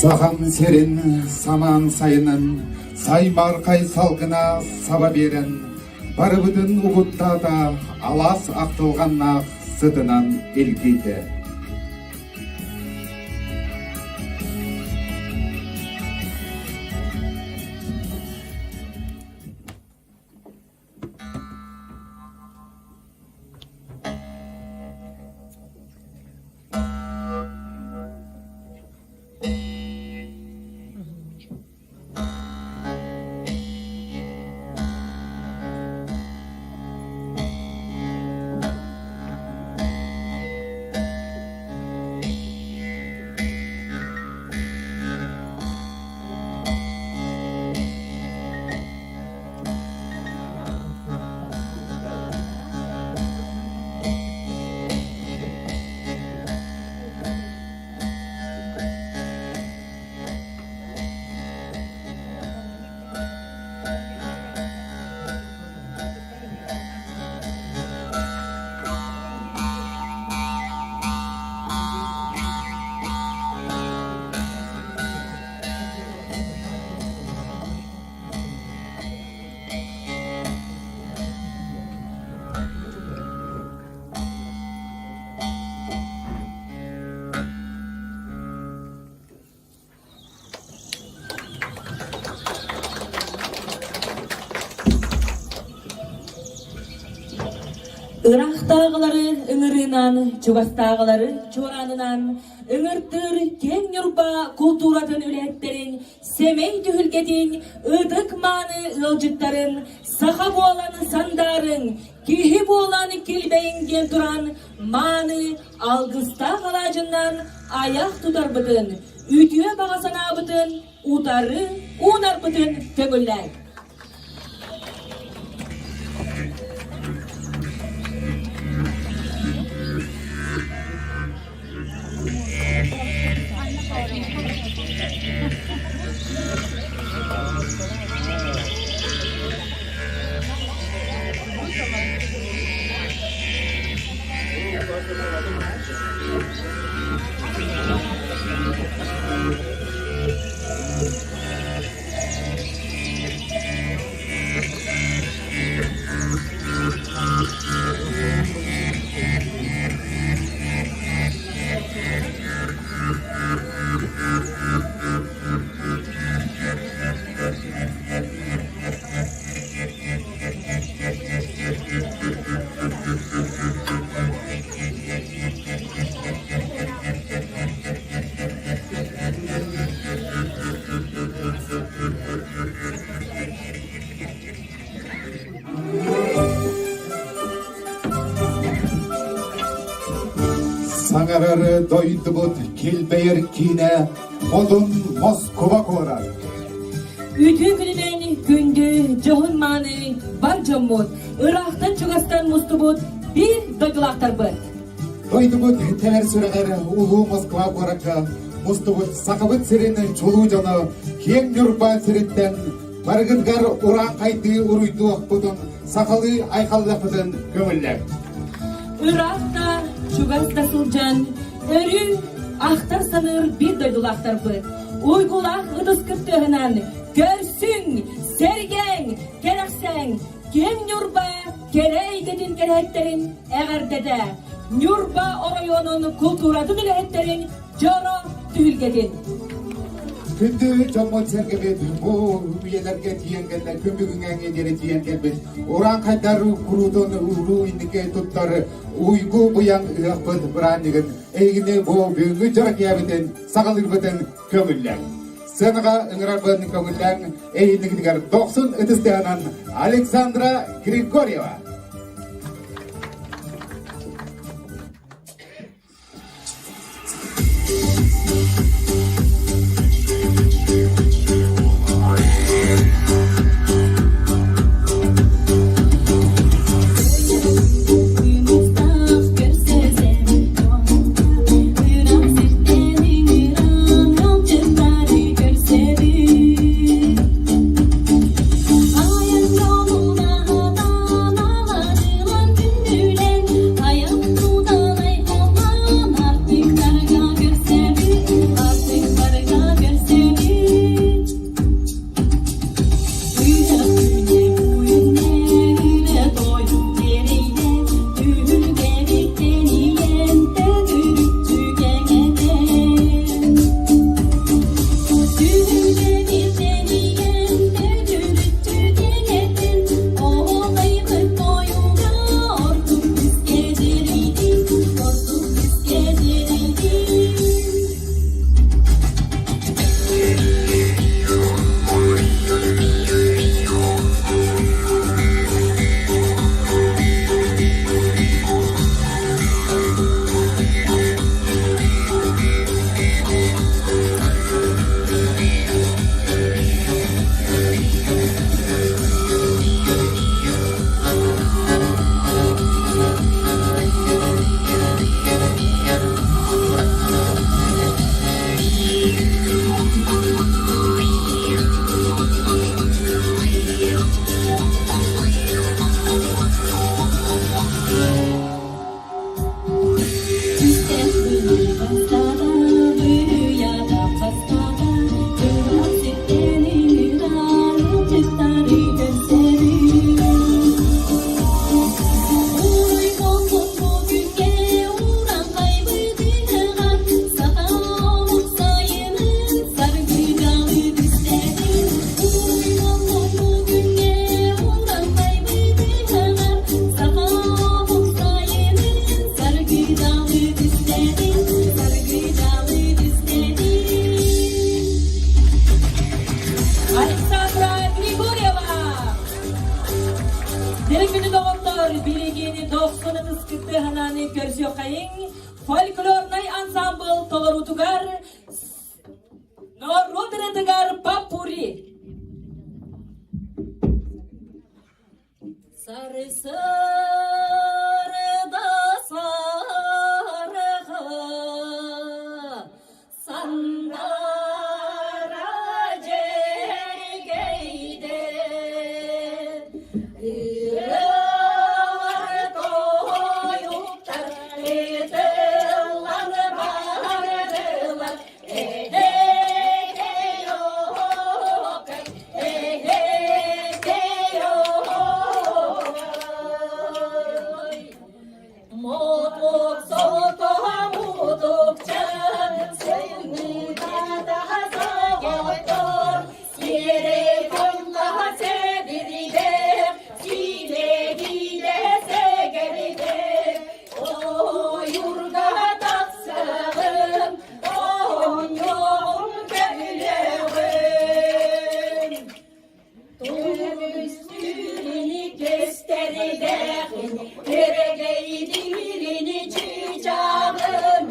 Сахам серен саман сайынын, саймарқай салқына саба берін, барыбыдын ұғыттада алас ақтылғанна сыдынан елгейді. Ырақтағылары ыңырынан, Чугастағылары чоранынан, ыңыртыр кен юрба культурадын үлеттерін, семей түхілгеден, ыдық маны ылжыттарын, саха боланы сандарын, кихи боланы келбейінген тұран, маны алғыста қалажынан аяқ тұтар бұдын, үтіе бағасана бұдын, утары унар бұдын көңілләй. Sangararı doydu bud kelbeyir kine, modun Moskova korar. Ütü günüden gündü johun manı var jommut, Irak'tan Çugastan mustubut bir doydulaktar bud. Doydu bud temer süreğer ulu Moskova korakka, mustubut sakabıt sirinin çoluğu canı, kem yurba siritten, bargıngar uran kaydı uruydu budun, sakalı aykallıqıdın gömüller. Irak'ta Çugasta sulcan, örü ahtar sanır bir doydulaktar bud. Uygulak ıdız kıptığınan, görsün, sergen, gereksen, kem yurba, kerey dedin gereklerin eğer dede. Yurba orayonun kulturadın iletlerin, joro tühülgedin. Kündü jomot sergebet, bu üyelerge tiyengeller, kömbügünden ederi tiyengelbet. Oran kaytarı kurudun uru indike tuttarı, uygu buyan ıhbıt bıranigin, eğine bu büyüngü jarak yabeten, sakalırbeten kömüller. Sanaga ıngırarbın kömüller, eğinligidigar 90 ıtıstayanan Aleksandra Grigoryeva. Ayın yoluna Sayın folklornay ansambl Tolarutugar Narodretugar Papuri Sarı sarı da sarığa Sandara cergeyde Yıllar koyuptar Yıllar bardılar yok Mutluluk soğukta mutlulukça Sevgi daha soğuktur Yere koyla sedirde Sile gide segeride O yurga taksağım On yolum köylüğüm Üstünü gösteride Gereğidirini çiçağımın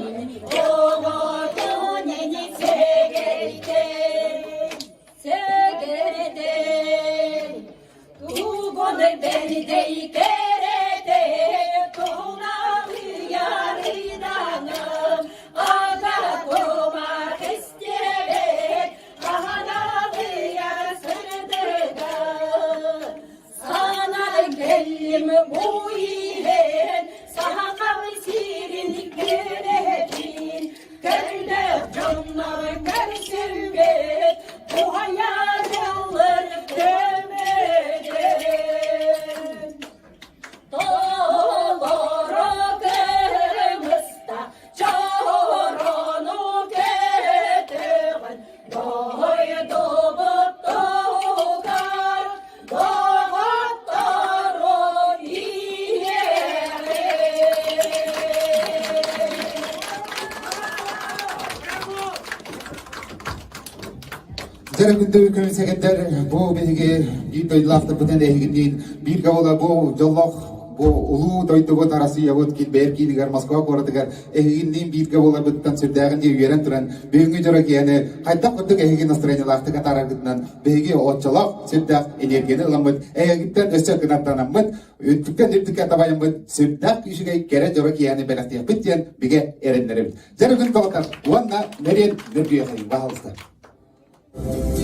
Oğlum eni segeride Segeride Tuğunu beni de kerede Tuğnağı yarıdanım Aga komak isteyerek Ahanağı yarsırdıga Sana geldim bu ilen Sana sirin göretin Gönle canlar görsün bet Bu hayaller demeden Dolara kırmızda Çorunu keteğin Doydu buttuğar Doğatlar o ileri Жаргынды көмсегендер бу беге бир тойлафты бүтен ehgindin bir gavla bu jolloq bu ulu toytugut arasıya bot kit ber kidigar Moskva koratыгар ehgindin bir gavla бүттен сүрдәгән дип йөрән туран бүгенге жора кияне кайта кыттык ehgin настроение лахты катарагытнан беге отчалак сүрдәк энергияны ламыт ehgiттен өсчә гынаттанамыт үттүккән диптикә табаямыт сүрдәк ишеге кере жора кияне беләстә биттен биге эреннәре жаргын колотар уанна мерен нөргә хәй баһалыстар Guru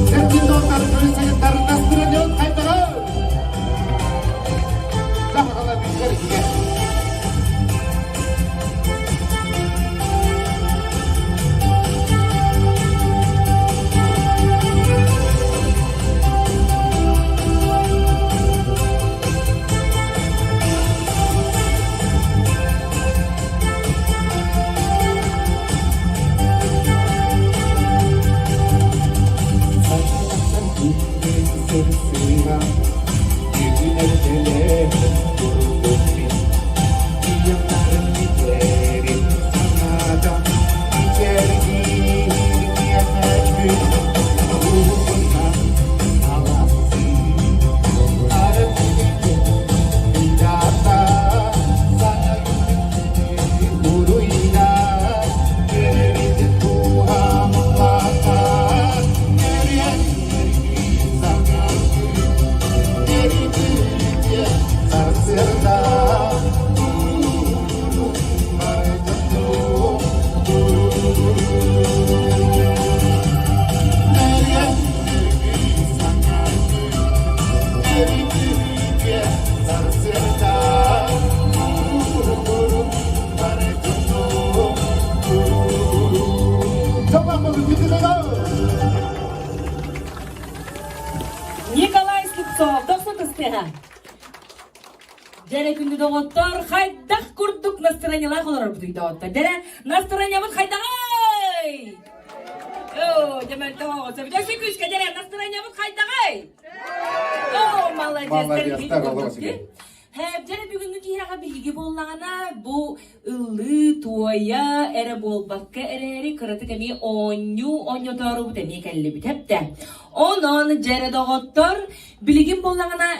Sen bir onlar görürseniz darınlaştırın kaydıra. Daha kadar bir kere gider. Николай Слепцов, 90-тыстыга. Дере күнді доғыттар, хайдақ күрдік настроениялар қолар бұдыйды оттар. Дере настроениябыз хайдағай! О, демәл тоғыз. Өші күшке дере настроениябыз хайдағай! О, молодец. Дере бүгінгі кейраға білгі болағана бұл ұлы туая әрі болбаққа әрі қырыты кәмей оңю тару бұд әмей кәлі бұд әпті. Onun jere doğottor bilgin bolağına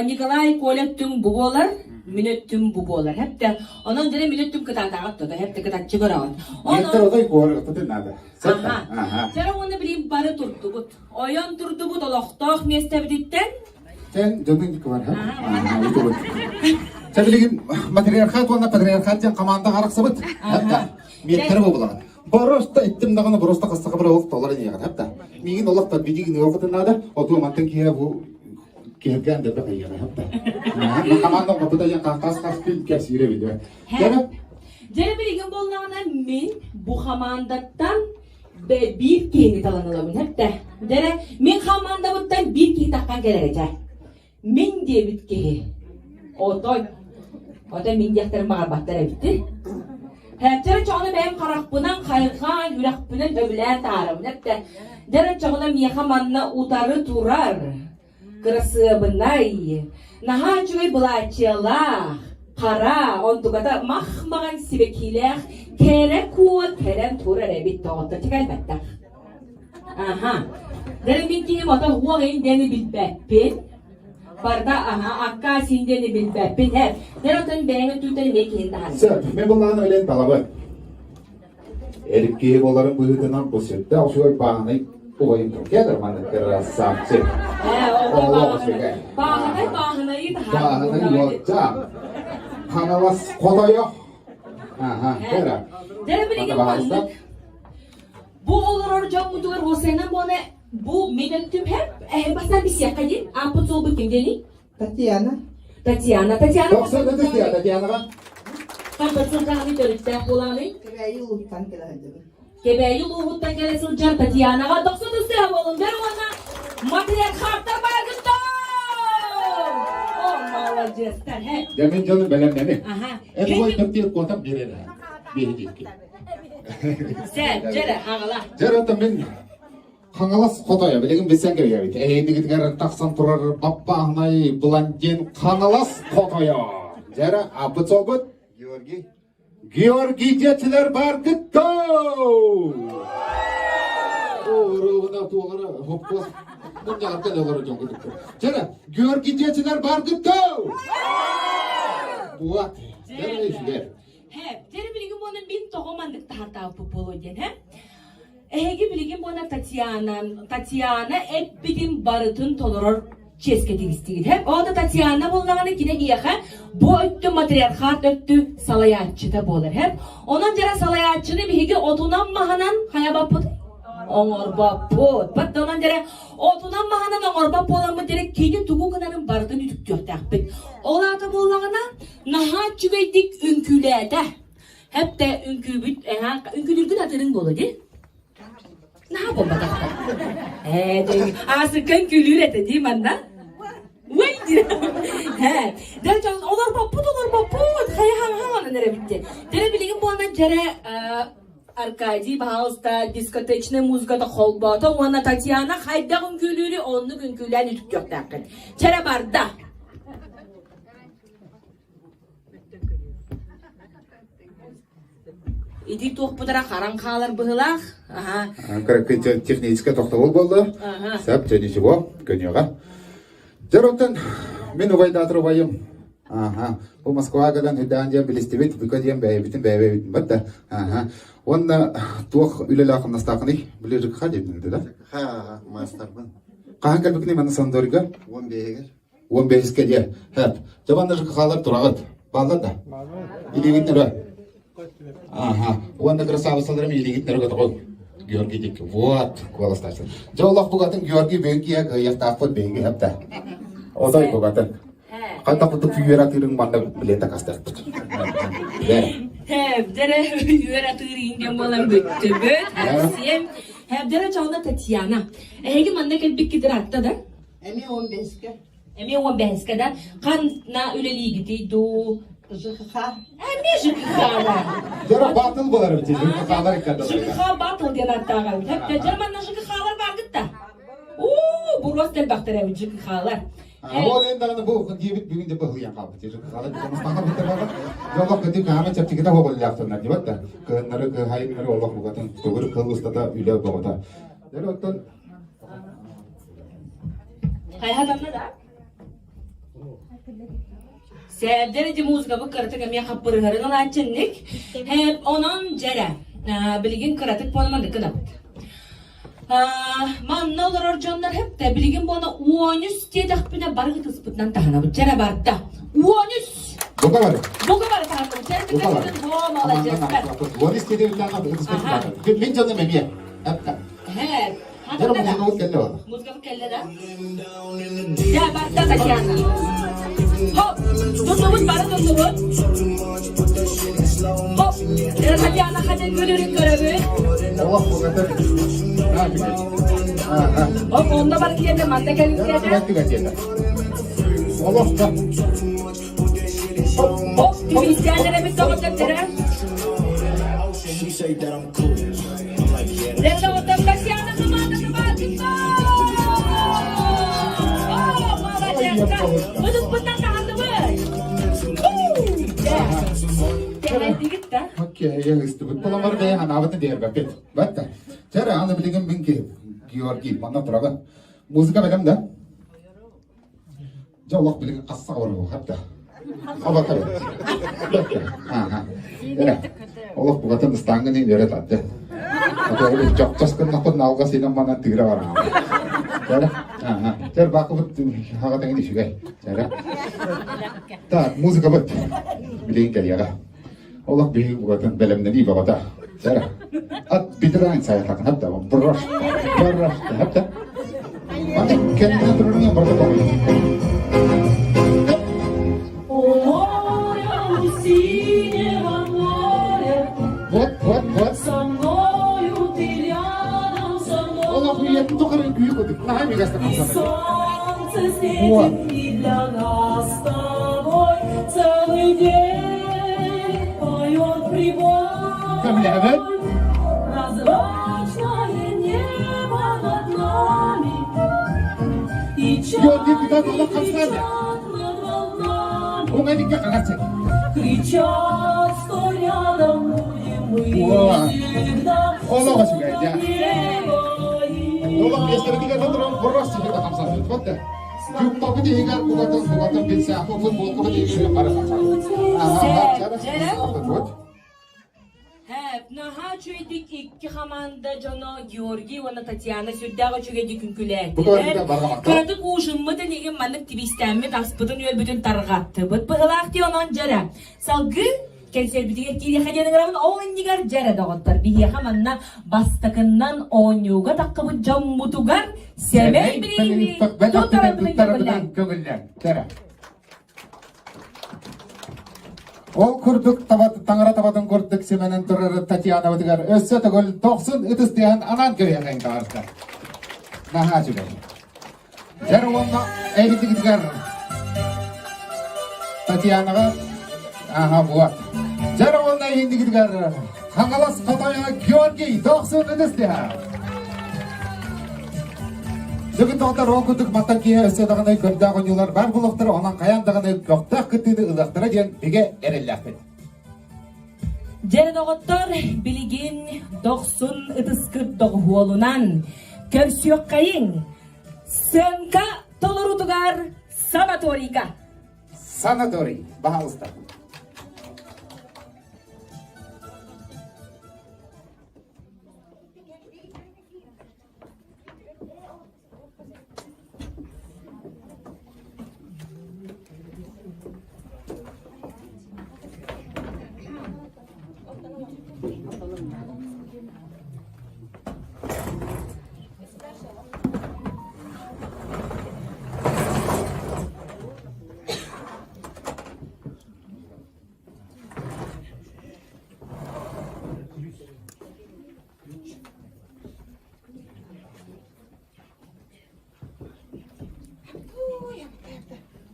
Nikolay Kolettüm bu bolar, minöttüm bu bolar. Hep de onun jere minöttüm kıtağıda da hep de kıtağ çıkarağın. Yeter o da yukarı kıtı nada. Jere onu bileyim barı turdu bu. Oyan turdu bu dolaqtaq meste biditten. Sen döndün var ha? Itu bu. Sen bilgin matriarkat ona patriarkat jan kamanda qaraqsa bit. Hatta metre bu bulan. Бороста иттим даганы бороста кастыгы бир олук толар ягат хапта. Мигин олукта бидигин окутунада оту мантын кия бу келген деп кайган хапта. Команда капыда я кас пил кесире биде. Jere bilgin bolağına min bu hamandatan bir kendi talanılamın hep de. Jere min hamanda buttan bir kendi takkan gelecek. Min diye bitki. Otoy min diyaktarın bağırbaktara bitti. Hepçere çoğunu benim karakpınan kayıkan, yürekpınan öbülen tarım. Hepte, dere çoğunu miyahamanna utarı turar. Kırısı bınay. Naha çöy bılaçyallah. Kara, ontukata mahmağın sibekiler. Kere kuva keren turar ebit doğutta. Çık elbette. Aha. Dere binkiye mota huağın deni bilbepin. Barda akka sindeni bilbepin hep. Nerotan beğeni tüteni mekihin daha. Sen, ben bunların öyle talabı. Erkeği boların buyurduğundan bu sütte o şöyle bağını olayım Türkiye'dir manı kırasam sen. Bağınayı daha. Bağını yoksa. Kanavas kodaya. Aha, kera. Dere bilgin manlık. Bu olur orca mudular Hüseyin'den bu ne? Bu minöttüm hep basan bir siyah kayın. Amput sol büküm deni. Tatiana. Tatiana. Doksan ne dedi ya Tatiana? Kampatın kahve törükte bulanı. Kebeyi uluttan geldim. Kebeyi uluğuttan gelesin can Tatiana'ga 90 üstü havalım. Ben ona materyal kartlar bargıtta. Oh malacestan hep. Demin canım benim demi. Aha. En boy tepkiye kontak birer. Bir. Sen Jere ağla. Jere temen Kangalas kodaya bilgin bilsen gerek. Eğindigidger taksan turar bappa anay bulanjen kangalas kodaya. Jere abut sobut. Georgi jetler bargıtta. Oruğuna tuğlara hoppas. Bunyalarken yolları jongu dikti. Jere Georgi jetler bargıtta. Buat. Jere işler. Hep. Jere bilgin bunun bin tohumandık tahta popolodyen hep. Ege bilgin bana Tatiana hep bilim barıtın toloror çesketik isteyin. Hep o da Tatiana bulunağını yine iyaha bu öttü matriarhat öttü salayatçı da bulur hep. Onun jara salayatçını bir hege otunan mahanan haya baput. Oğur baput. Batta onun jara otunan mahanan oğur baput olan mı direkt kedi tuğu kınanın bardın ütük dörttakbet. Oğlata bulunağına naha çüveydik ünkülerde. Hep de ünkübüt, ünkülürgün adının bolu değil. Ne yapalım bakalım? Asıkın külür ete değil mi anna? Vay he. Derken olur baput. Hayır nere bitti. Dere bilgin bu andan cere Arkadi Bahausta diskotechne muzgada kolbata ona Tatiana hayda ünkülürü onluk ünkülen ütük yok dakika. Cere barda. İdi tohpudara karan kalar bıhılak. Aha. Технический тоқтау болды. Сәп және чего? Көнеға. Жароттан мен увайда атырвайым. Бұл Москвагадан үдәнде білістебет, бүкәден бәйбетін бәйбетін бәтті. Онда туық үлелі ақынастақыны білежік қа дедіңді да? Мастарбын. Қаған кәлбікіне мәні сандорыға? 15-ге. 15-ке де. Хәп. Жабанда жықы қалар тұрағыд. Балда да? Илегітнері. Онда красавысыларым илегітнері көті қой. Георгий дик. Вот. Куаластайсың. Жаулақ бұғатын Георгий бөңкі яқтақпыд бөңкі әпті. Одай бұғатын. Қайта құтып үйер атырың манда білеті қастақпыд. Hep dere üyeratırıyım falan bitti büt. Hep dere çoğunda Tatiana. Hegi manda kelbik gider hatta da. Emi 15'ke. Emi 15 da. Kan na üleliği gitti du. Zıkıha. Emi jıkıkala. Jara batıl bular bitti. Jıkıkalar ikkadı. Jıkıka batıl diyen hatta gavi. Hep de Cerman'da jıkıkalar var gitti. Bu rostel bakteriya jıkıkalar. Ол енді ана бұл дебет бүгінде бұл ян қалды. Жықықалар жұмыстағы бітті бағы. Жолақ көтіп қағамет чаптикета оғыл яқтырнар деп атты. Көннері, хайынлары олақ бұғатын. Көгір қылғыстата үйлер бұғыта. Дәрі оттан. Hayhatanna da. Sevderici muzga bu kırtık emiye kapırılarını açınlık. Hep onun cere. Bilgin kırtık ponamandı kıdap. Man ne olur orcanlar hep de bilgin bu ona uonüs diye dağpına bargı tıspıtlan tahana bu cere barda. Uonüs. Бұға бар. Buga var tahana bu cere tıkasının boğam alacağız. Оны істеде үлкен қабыл қызмет бар. Мен жаным әмия. Әпті. Hep. Жара мұзға өт кәлі бар. Muzga bu kelle da. Ya barda Tatiana. Hop. Tutubut barı tutubut. Hop. Ya Tatiana kaçın gülürük görevi. Allah бұғатыр. Hop onda barı yerine manda kelin yerine. Allah da. Hop. Tüm isteyenlere bir tavukta tere. Renda otam Tatiana kamada kabatık. Oh, malacakta. Uduk bundan tahandı mı? Tehaydi git da. Okey, ya işte bu talamar be hanavatı diğer bakit. Batta. Çare anı bilgin binki Georgi manna turaga. Müzika benim de. Jawlak bilgin qassa var bu hatta. Hava tabi. Era. Allah bu kadar stangın in yere tattı. Hatta öyle çok çaskın nakut nalga sinan bana tigre var. Çare. Çare bakıp haga tengin işi gay. Çare. Ta müzika bat. Bilgin geliyor. Allah bilir bu kadar belemden iyi babada. Sera. At bitiren saya takkan hatta beras hatta. Mati kendine turun yang berapa? What? Allah bu yetti tokarın büyük odur. Nah mi gasta kapsana. What? Камиль, evet. Gördüğü bir daha Allah kapsana. Bu ne dikkat kalacak? Allah başına ya. Allah biasanya tiga tahun boros sih kita kapsana. Betul. Jumpa kita ingat bukan bisa apa futbol kita ingat para kapsana. Hep naha çüyedik iki hamanda Jono Georgi ona Tatiana sürdağ çüyedik künküler. Bu da öyle bargamakta. Kırdık uşunma da negen manık tibistenme daspıdın yol bütün targattı. Bıt bıhılak diyor onun jara. Salgı Kenser bitiger kiri hajanın ramın oğlan digar jara dağıttar. Bihi hamanna bastakından oynuyorga takkabı cammutugar. Semey birini tutarımdın kögüller. Ол күрдік таңыра табатын көрдік семенен тұрары Татьяна Ватыгар өссі түгіл 90 үтістен анан көреген қағырды. Наға жүгір. Жер олына әйгітігізгер Татьянаға бұлат. Жер олына әйгітігізгер қаңалас қатайына Георгий 90 үтістен. Бүгін тоқтар ол күндік маттан кейін өсі дағынай көрдіғын юлар бар бұлықтыр, онан қаян дағынай көқтақ күттіді ұлықтыра ден біге әрелләқпен. Jere doğuttor bilgin 90 ıtıskır doğuolundan körsüyok kayın sönka tolorutugar sanatorika. Sanatori, baha usta.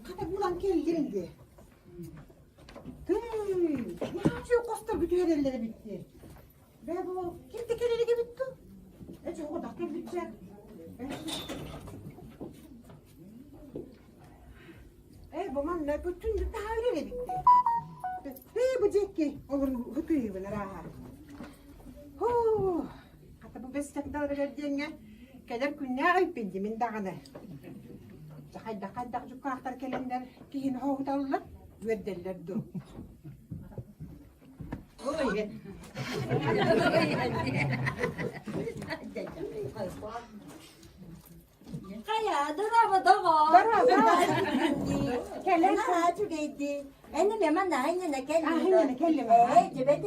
Kada bulan geldi. Şu kosta bütün elleri bitti. Ve bu kimdi kelleri bitti? Çok da bitecek. Bu man ne bütün tahayyülleri bitti. Bu cekki olur hüpüyü bana rahat. Hatta bu bestekler verdiğine kadar künye ayıp bindi min dağına. Dakika şu karakter kelimler kihin hoğutallar verdiler du. Oy. Kaya, daraba dago. Daraba. Kelime ha tükedi. Eni leman da aynı kelime. Aynı kelime.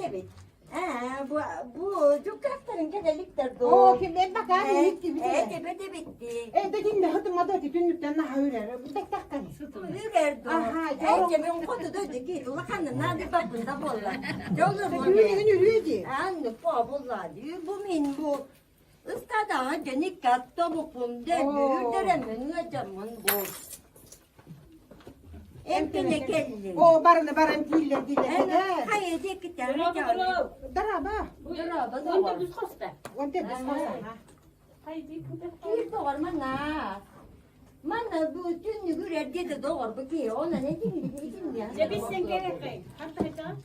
Evet. Bu çok karakterin kedeliktir do. O kim ben bakar bitti bitti. Evet bitti. Dedim de hıtıma da tükünlükten nahayır. Bu tek dakika. Ügerdo. Ben kodu döndü ki ulakanın nadi bakında bolla. Yolu mu? Yürüyedi. Anne po bolla diyor. Bu min bu. Istada cenik katta bu punde büyüdüremin acamın bu. Empine kelli. O barın diller. Hayır diye ki tane Daraba. Daraba. Onda düz kosta. Onde biz masana. Kir doğar mana. Mana bu tünlü gürer dedi doğar bu ki ona ne diyeyim ya. Ya biz sen gerek kayın. Hatta hatta.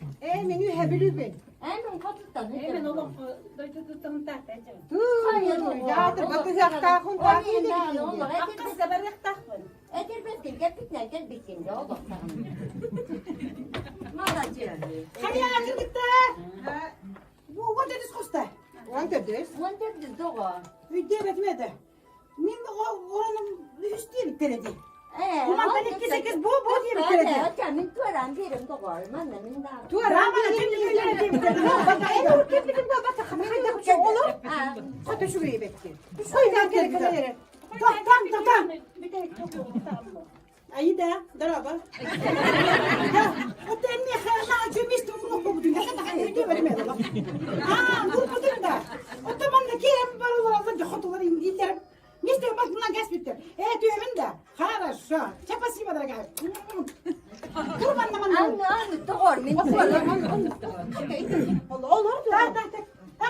Menü hebelü ben. Hemen katıltan. Hemen olur. Tutun tahta. Ya da bakacakta kun takip Oyundan olur. Akkas da barık takın. Edir besin gel bitler gel bitsin de o baktan. Malacı. Hayatı gitti. Bu onde biz kosta. Onde biz. Monte de doğar. Üdde betmedi. Min oranın üstü bittirdi. Ulan ben 2-8 bu diye bittirdi. Min tuaran birim doğar. Mana min daha. Tu arama tüm yürüyerek bittirdi. En ur kim bizim de bak hayda bir şey olur. Hatta şurayı bekle. Hayda gerekleri. Tam. Ayı da daraba. Ya o tenni xana cümis tuğunu kobudu. Ne kadar ödü vermedi bak. Bu da. O zaman da kim baralarında xotuları indiler. Neste bak bundan gas bitti. Düğümün de. Хорошо. Спасибо, дорогая. Kurban naman. Anne doğar min tuaran. Olur. Tak.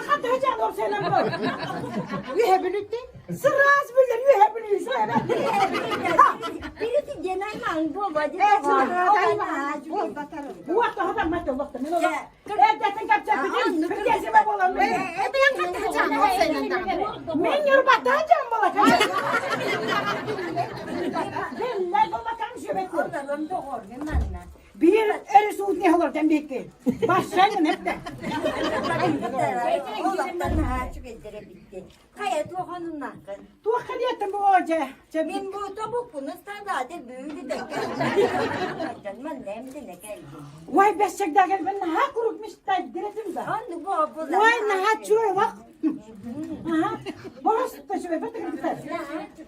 Hatta hocam doğru söylem bu. Ühebülükte. Sıraz bilir ühebülüğü söyle. Birisi genel man bu bacı. Bu vakti adam madde olmakta. Ne olur? Evdesin kapacak bizim. Türkiye'sime olan. Ben katta hocam doğru söylem. Men yorubatta hocam olacak. Ben ne olacağım şöbetli. Oradan doğar min manna. Bir eri suud ne olur? sen bekle. Başlayın hep de. Oğlaktan haçık edere bitti. Kaya toğanın nakın. Tuğ kadiyetim bu hoca. Ben bu tavuk bunu sadece büyüdü de geldim. Nemdi ne geldim. Vay beşek daha gel ben ha kurutmuş da diretim de. Anne bu abla. Vay naha çuğu bak. Aha. Boş da şöyle bir tıkır.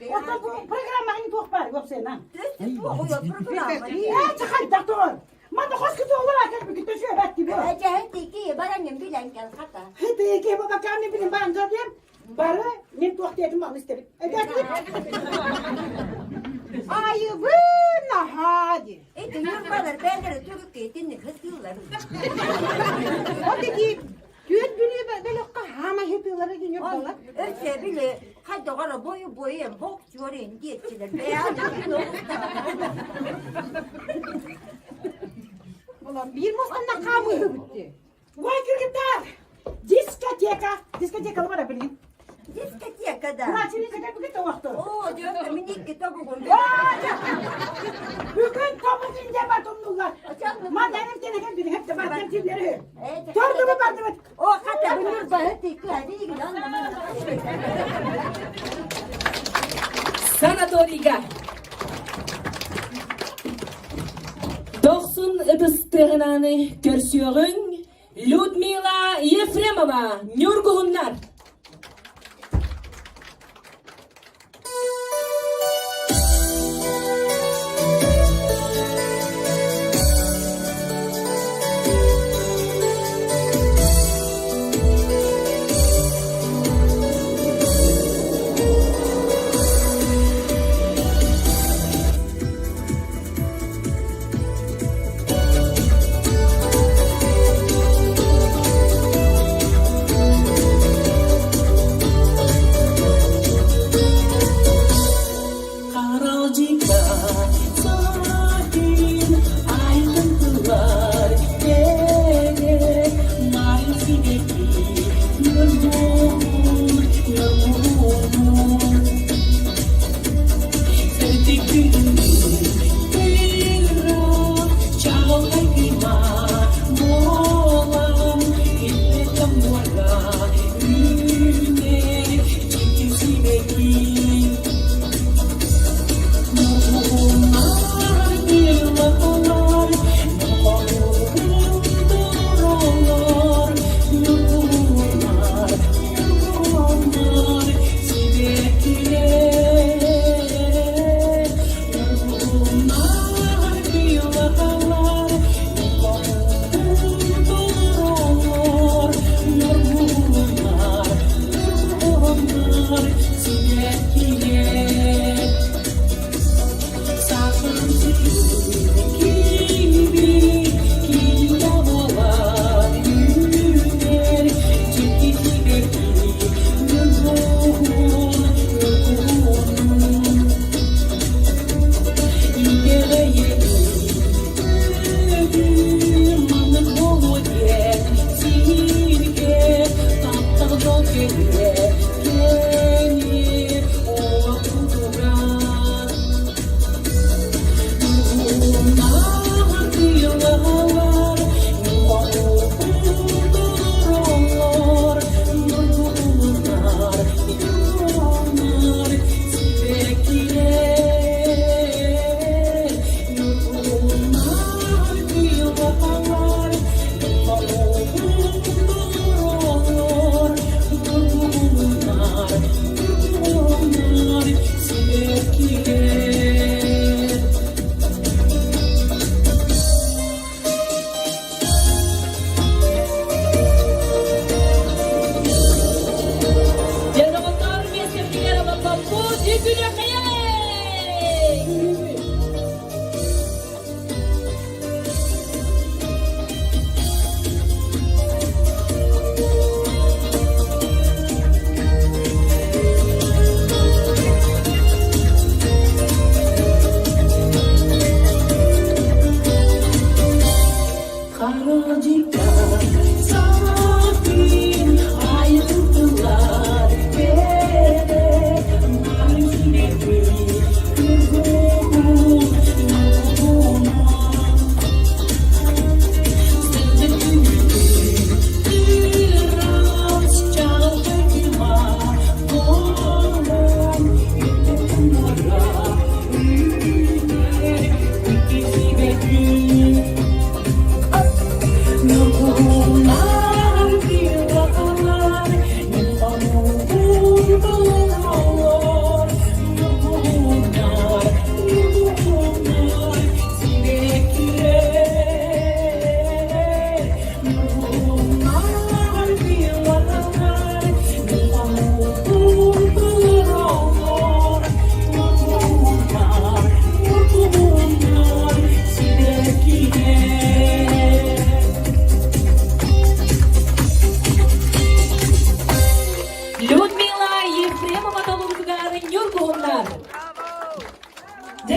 O da bu programın tuğ var yok sen ha. Bu programı. Ya çıkar doktor. Manda hoş kötü olarak hep bir kötü şöyle bak gibi. Acayip ki baranım bilen gel hata. Hadi ki baba kamni bilin ben tadım. Bara ne tuğ dedim al istedim. Ayı bu nahadi. Yurtmalar benleri Türk eğitimini kısıyorlar. O dedi düğün biliyor böyle kahama yapıyorlar ediyor falan. Ölçe bile hadi ara boyu en bok çöreğin geçtiler. Beyaz Ulan bir mustanna kamı bitti. Vay çocuklar. Diskoteka var ya bilin. disketiye kadar. Ulan senin kadar bugün de vakti. Oo diyor minik kitabı koydu. Bugün topuk ince batumlular. Madem teneke bilin hep de batem tipleri. Gördün mü batem? O hatta bunlar bahati hadi ilgili anlamadım. Sanatoriga. 90 ıpıstığınanı görsüyorun. Ludmila Yefremova. Nurgulunlar.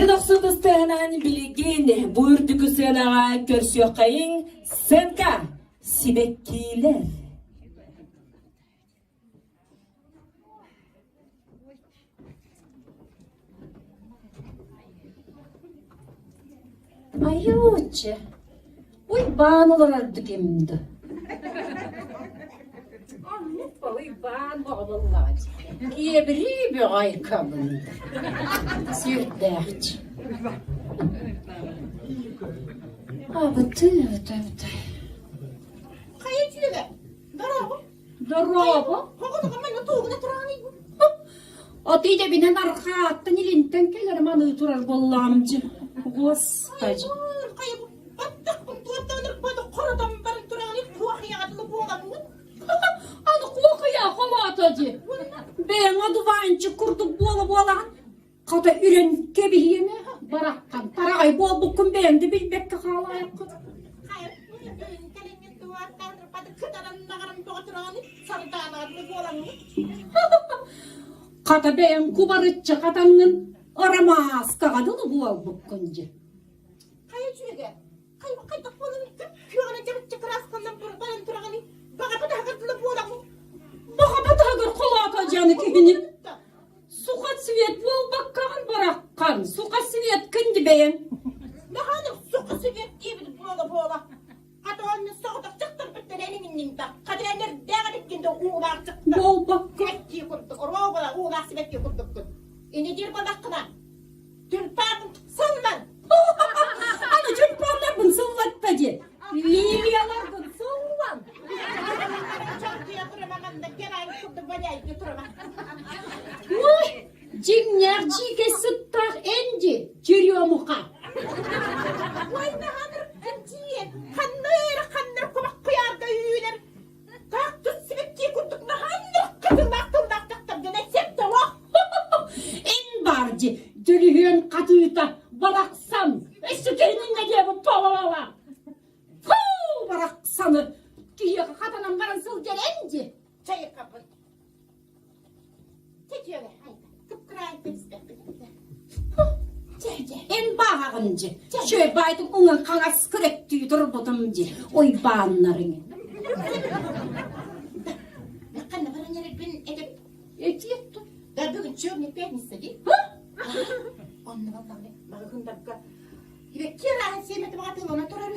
1990 bilgin buyurdu sanağa körsüyokayın senka sibekkiler. Ayuçe. Uy ban olardı kimdi? Anlık ba uy ban oğlanlar. Ebri bir ayakkabın. Sürtdäç. Abi tüy. Kayıcıyla. Darabı. Daraba. Kokudu kamayla tuğuna turani. O tiyde binen arka attın ilinten keler manı turar bollamcı. Господи. Kayıp. Battak bunu tuğattanır bana koradan barın turani. Kuah yağdılı buğalanın. Adı kuakıya kovatacı. Ben adı vancı kurdu bolan. Kata üren kebihiyene barakkan. Paragay bol bukun beğendi bilbekte halayakı. Kayıp. Kalengin tuğattanır bana kıtaran nagaran tuğaturani. Sarıdan adlı buğalanın. Kata beğen kubarıtça katanın aramaz kağıdını bol bukunca. Kayıcıyla. Kayıp kayıp buğalanın. Kıyana cırık çıkır askandan barın turani. Bana bu da hakırtılı buğalanın. Baka batagır kolatacağını kibini. Suka svet bol bakkan barakkan. Suka svet kindi beğen. Ne hanım sokusu gibi boğla. Hatta onun soğudak çıktır bütün elinin de. Kadirler değerlik ginde uğlar çıktı. Bol bakkan. Kekki kurduk, roğla uğlar sibekki kurduk. İni dir balakına. Tülpağın sınlan. Ana çocuklarla sıllattacı. Lilyalardan sıllan. Çantıya duramadan da genel kurdu balyayı götüremem. Uy, cinlerciğe sıttar enci. Çürüyor muka. Vay ne hanır kınciye. Kanır kumak kıyar da yüyler. Kaktüs sibekki kurduk ne hanır kıtırnak dene septe vah. En barcı. Dülühün katıyta baraksan. Sükerinin ne diye bu pavalala. Fuu baraksanı. Diye katanın barınsıl gelenci. Çayır kapı. Çekiyor ve haydi. Kıpkırayı pekisler. En bağırıncı. Şöyle baydım onun kana sıkırık tüydür budumcu. Oy bağınlarını. Kanne varın yere ben edip. Etiyettim. Da bugün çöğünü ben istedi. Onunla vallahi bana hındakka. Ve kira sevmedim atıl ona turar mı?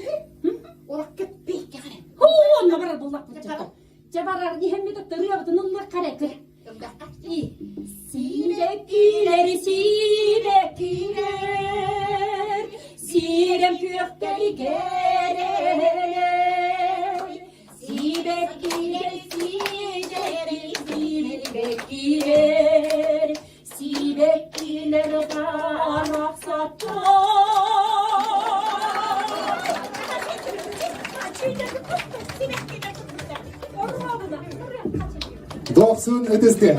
Orak köp büyük yani. Onunla var bulak bıçakta. Cebarar nihemmi de duruyordu nunla karekır. Sibekkiler, sirem kökteli kereler. Sibekkiler, sibekkiler bana satıyor. 90 ötesi.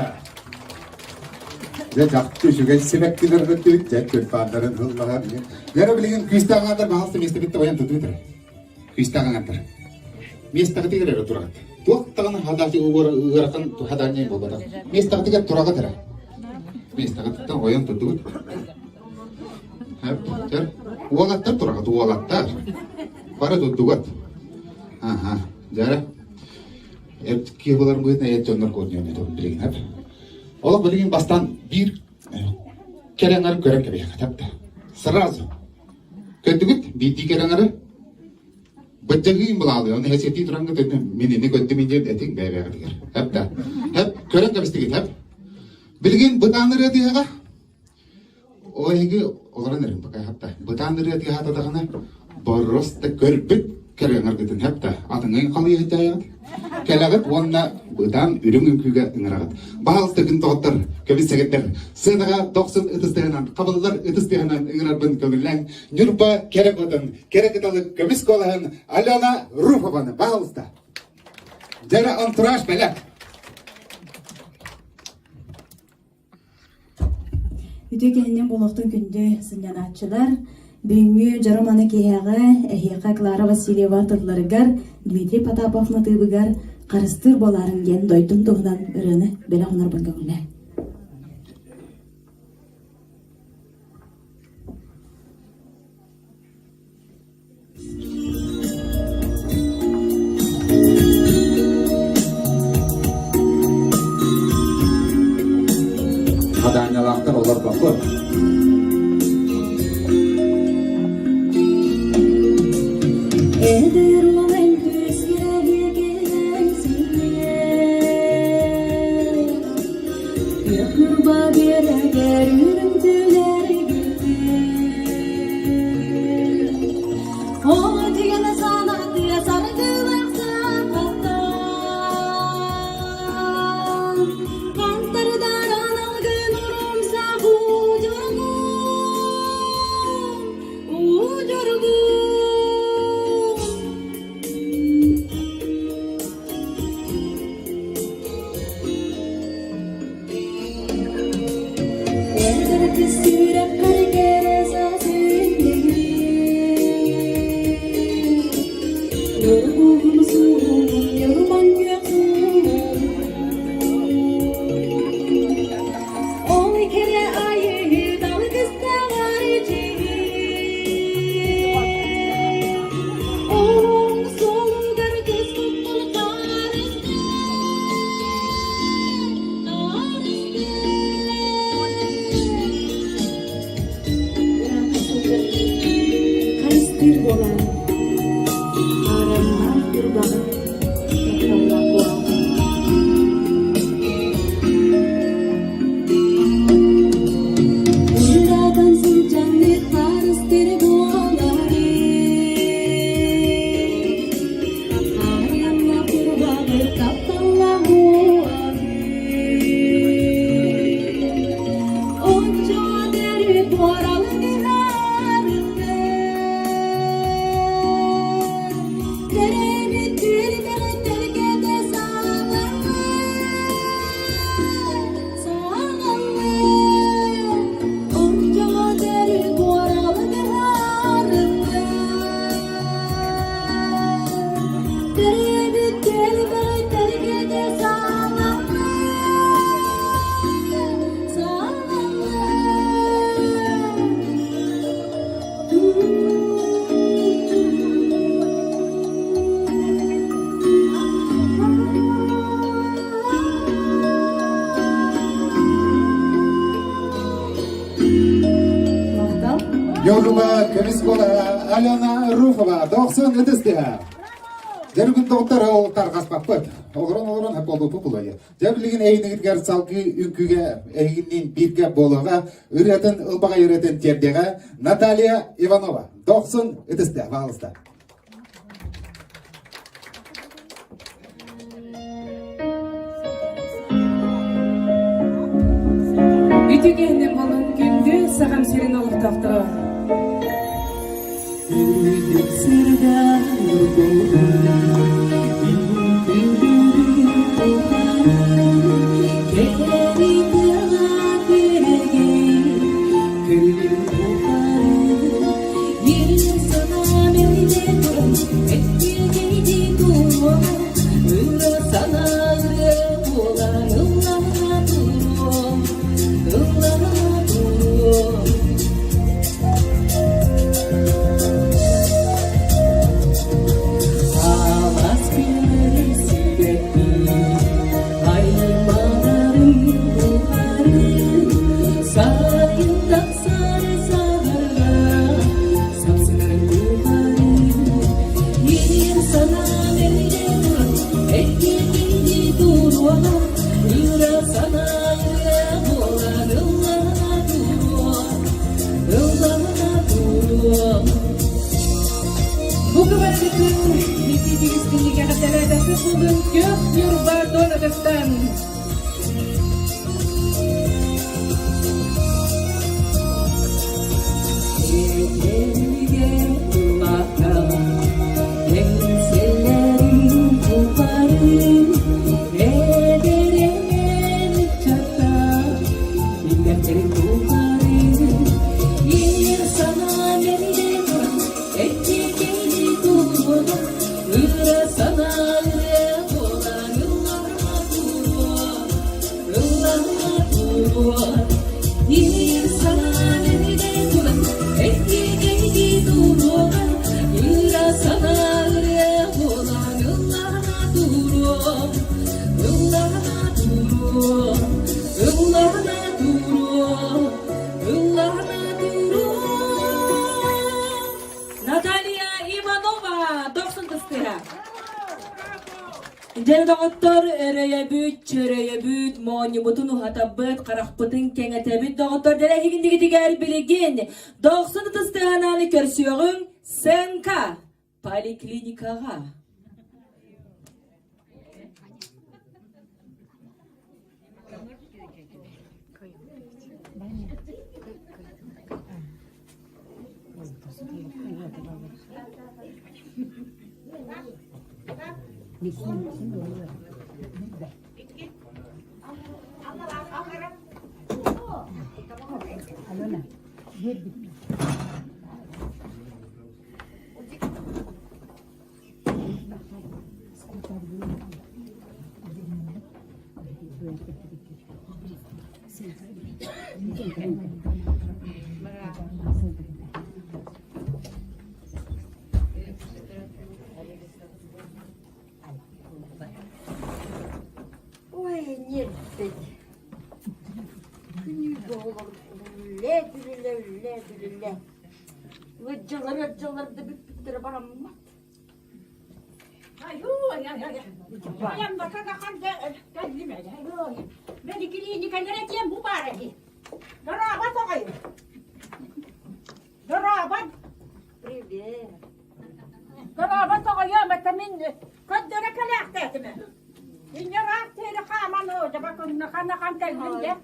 Ve jaktı şüge sebektiler ötü, cekül fanların hıllalar. Yara bilgin küstağanlar bahası meste bitti oyan tutu bitir. Küstağanlar. Meste tiger oturat. Tuaqtağın hadası uğrakan hadanya bolada. Meste tiger turaga tera. Meste tiger oyan tutu bitir. Hep ter. Uğalattar turaga uğalattar. Para tutugat. Aha. Jara. Hep kiyolar bu ne tonlar koyuyor ne de bilgin hep. Ola bilgin bastan bir kerengar görek gibi yaptı. Sırası. Kötügüt biti kerengar bıçağı bağlıyor. Ne heseti duranga dedi. Minini kötü mince etin bebe diyor. Hep de. Hep körek gibi hep. Bilgin bıtanları diye ha. O egi olanların bakay hatta. Bıtanları diye hatta da kana boros da körbüt kerengar dedi hep de. Adının kalıyor hidayet. Kelagat wonna budan ürünün küge ingaragat. Bahal tekin tohtar kebi segetler. Sedaga 90 etistenan kaballar etistenan ingarabın kebilen. Nyurpa kerekotan kereketalı kebis kolahan Alona Rufovan bahalsta. Jara antraş belak. Ütükeninen boloqtun күндү сынянатчылар бүгүнкү жарыманы кияга эхиека Клара Васильева тылларыгар Дмитрий Потаповна тыбыгар карыстыр боларын ген дойдун тугунан ырыны беле онор болгонле. Kadanyalanlar olur bakır. Eder olan gözlerine gelensinler Yakırba bir eğer yürüntüler güldür O diyene sana diye sardılar sapattan Kantardan analgın urumsa ucurgun Karıştır olan aranlar kurbanı Allah boğaz Buradan cennet karıştır boğaları Aranlar kurbanı kaptanlar boğazı Onca deri boğalı Yoluma Kemiskola Alena Rufova 90 ötesте. Жаргын доктор олтар гаспаппыт. Огрон хап болду популайы. Жабилген эйнигер салгы үкүгө эйгинин бирге болога үрөтөн ылбага үрөтөн тердеге Наталья Иванова 90 ötesте балыста. Ütügenden balın gündü sağam serin olup taktırı. Illarına duru Dene doktor ereye büt, çöreye büt, monibutun uhatabıt, karakpıtın kengetebit doktor dene higindigi diger biligin. 90 tıstığananı körsüyorun senka poliklinikaga. Ой, нет, Günü doğulur, ülle dürülle. Vıccalar da bir bana mı? Ayağımda kakakan gelmedi. Ben ikiliğini kendine diyeyim bu bari. Darabat okuyun. Darabat. Привет. Darabat okuyun. Batamin kaddara kalak tetime. İnce rahat teri kaman hoca. Bakın nakan telbinde.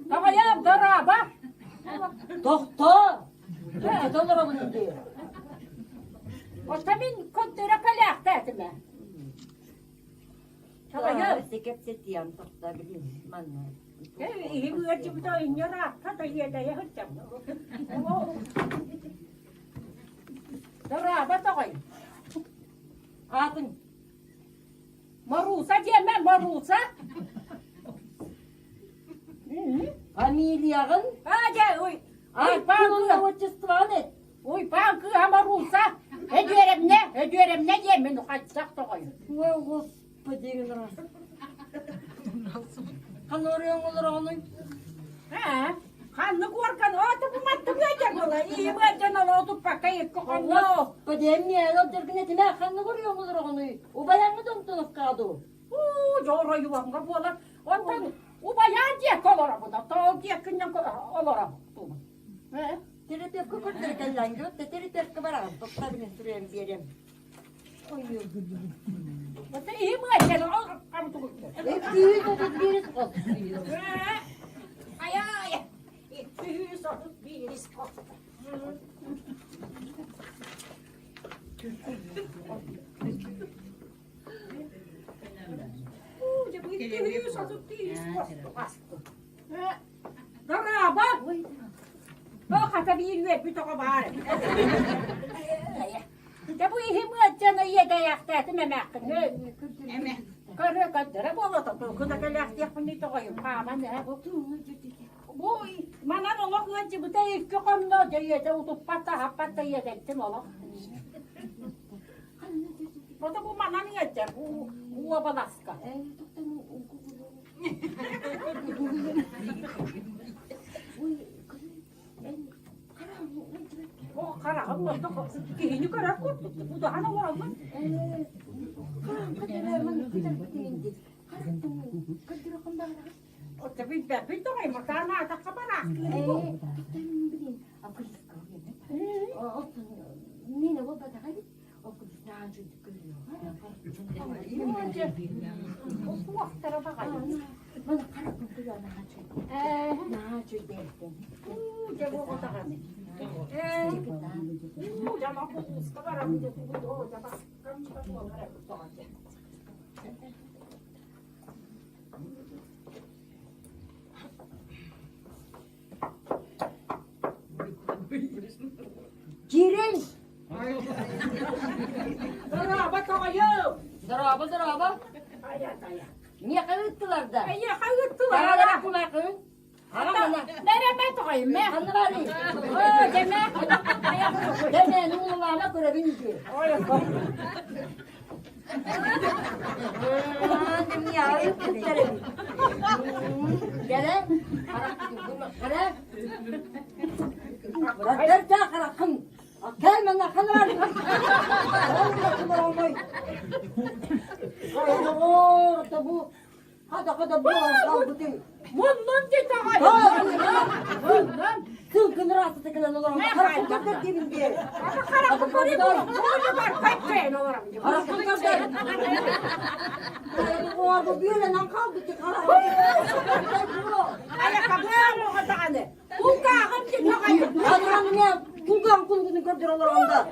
Okuyun darabat. Doktor. Doktor bunu diyor. Batamin kaddara kalak tetime. Tamam. Sikep setiyan doktor bileyim. Manna. İyi bir açımda ince rahat. Kata yede yapacağım. Darabat okuyun. Adın. Marusa diyemem Marusa. Familiyağın. Hadi uy. Ay, Bankı. bununla uçustuğunu. Uy bankı Marusa. Hediyerim ne yemin kaçsak da koyun. Vay Господи. Kan oraya olur onun. Ha? Kanlı korkan atı bu mattı böyle ola. İyi böyle ola pakayı kokanlı. Господи, emniye öldürgün etime kan oraya olur onu. O bayanı döndünüz kadı. Doğru yuvamga bolar. Ondan o bayağı diye kolara bu da. Tağ diye kınyan olara bu. He? Terapi kukurdur kellen götte terapi var. Doktor beni sürüyorum diyelim. Oy Bata iyi böyle al kamtu. büyük otuz birisi kol. Ay. Bir saat bir iskot. Daraba. Bak hata bir yürüyüp bir toka var. Ya bu ihim acana yede yakta memek. Ne? Karı kadara bola da kuda kalak yapını toyum. Paman ne bu? Bu mana nolak wajib bu teh kokamno jaya untuk patah apa teh ya dek nolak. Foto bu mana nih aja bu apa naskah? Oh karang bu tuh kini karang bu tuh hana orang mah. Oh tapi tuh kayak makanan tak kabarak. Nina bu patahari. Oku disna anju dikeliyor. Bu waktu apa kali? Bana karakın kıyar naçı. Naçı derken. Jago kota kami. Jangan aku sekarang itu jangan kami semua mereka aja. Girin. Daraba tokayo. Daraba. Ayah. Niye kayıttılar da? Ayah kayıttılar. Daraba kulakın. Nereye tokayo? Ne? Kanırali. Deme. Deme nuğulağına göre binci. Annem ya öptüklerim. Gele. Kara. Bırakırca karakın. Gelmen de kanırali. Olmasın olmayı. Orada bu. Hadi bu kaldı değil. Bundan git ağay. Bundan. Kılgın rahatsız tekelen olan. Karakıldır demin diye. Karakol koyayım. Böyle var kaç sen olurum. Karakıldır. O arada bir öyle lan kaldı ki karakıldır. Ayakkabı o da anne. Bu kağım git ağay. Hadi hanım ya. Kulgan kulgunu gördür olur onda.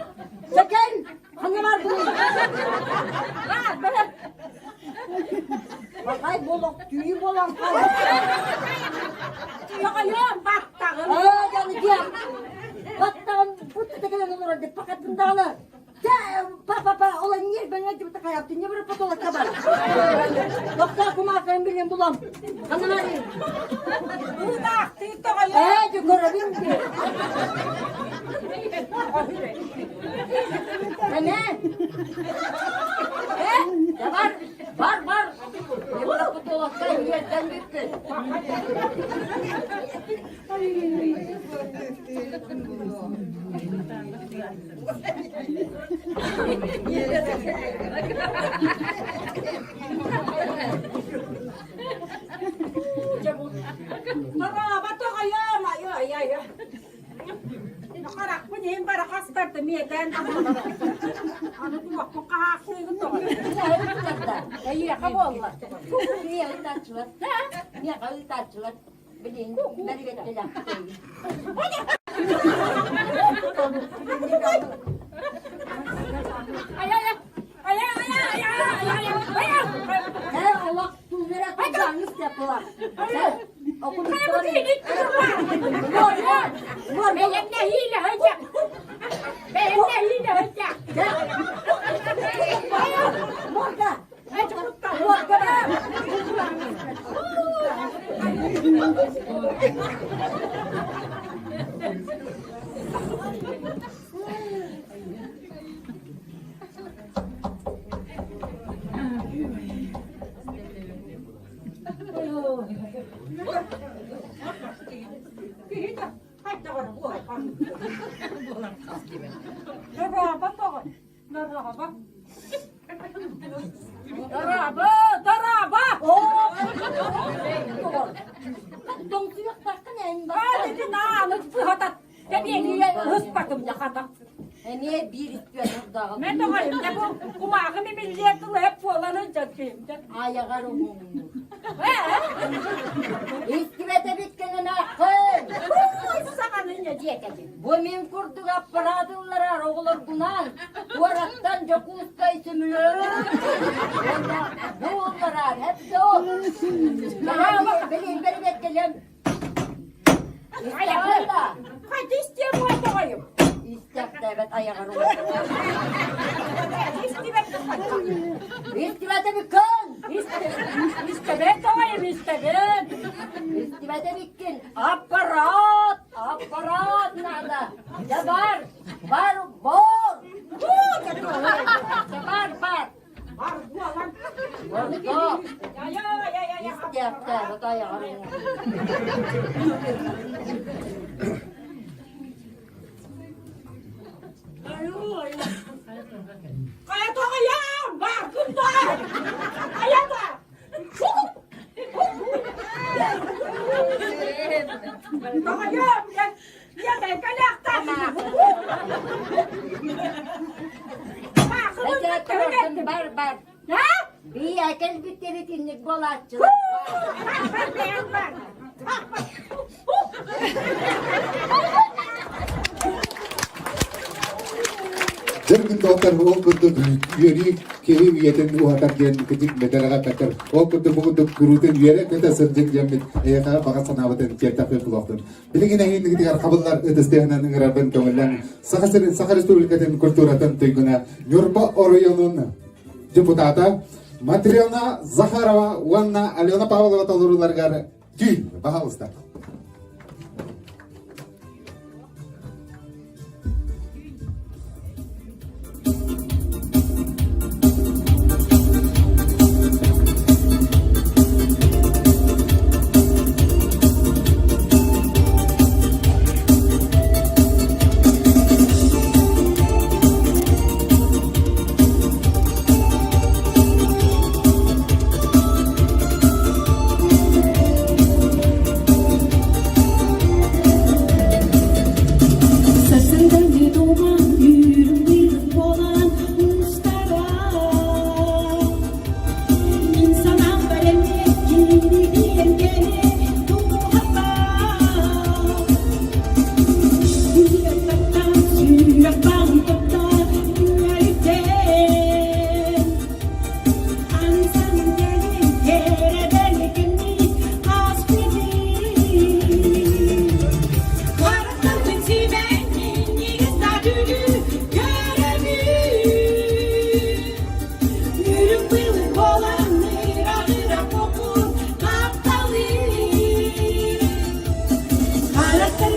Sakın. Hani var bunu? Ha böyle. Bakay bolak tüyü bolan kaldı. Ağayım bak tağım. Yani diye. Battağın pıttı tekelen olur orada. Pakatın dağını. Pa olan yer ben acı bir takay yaptın. Ne böyle patolak kabar. Doktor kuma sen bilin bulam. Hanım arayın. Bu da aktı ağayım. Yukarı ki. Ne? Ya var. Ne böyle patolaktan yerden bitti. Merhaba ağayım. Ay. Nakarak bu neyim bara hastırdı miyeden. Anı dumak bu kahaklığı doğru. Niye kabolla? Niye taçlar? Niye kalı taçlar? Bilin, beni bekleyeceğim. He Allah tuzlara tuzlarınız yapılar. Okul Benim de hile hocam. Morda. Daraba. Dong suyak takkan en bak. Hadi nağını sıhatat. Beni hıspatım yakada. Niye bir istiyor burada? Ben de hayım da bu kumağımı milliyetle hep falanınca şimdi. Ayağa ruhum. İstivete bitkenin hakkı. Sana ne diyeceksin? Bu min kurduk aparatıllara oğulur bunan. Bu araktan çok ustay sümülür. Bu onlara hepsi o. Benim bekleyeceğim. İstemem da. Hadi isteyeyim bu adayım. İstemem evet ayağa ruhum. İstivete bitkin. İstedim adayım istedim. İstivete bitkin. Aparat nerede? Ya var. Var. Var bu alan. Orada. Ya. İstemem evet ayağa ruhum. Kaya toğayım. Bakın da. Kaya da. Toğayım. Ya ben kalaktan. Bakın da. Bar. Ha? Bir yakın bitti tinlik bolatçılar. Ben. Jermin doktor o kudu yeri kevi yeten u hatar gen kecik medalaga takar o kudu bukudu kuruten yere kata serjek jamit ya ka bakat sanawatan cerita pe bulakton bilgin ahin ngigar kaballar edestehna ngaraban tomelan sakharistul katen kulturatan toyguna nyorba oroyonun deputata Materialna Zakharova Wanna Aliona Pavlova Tolurlargar Gül Bahalısta.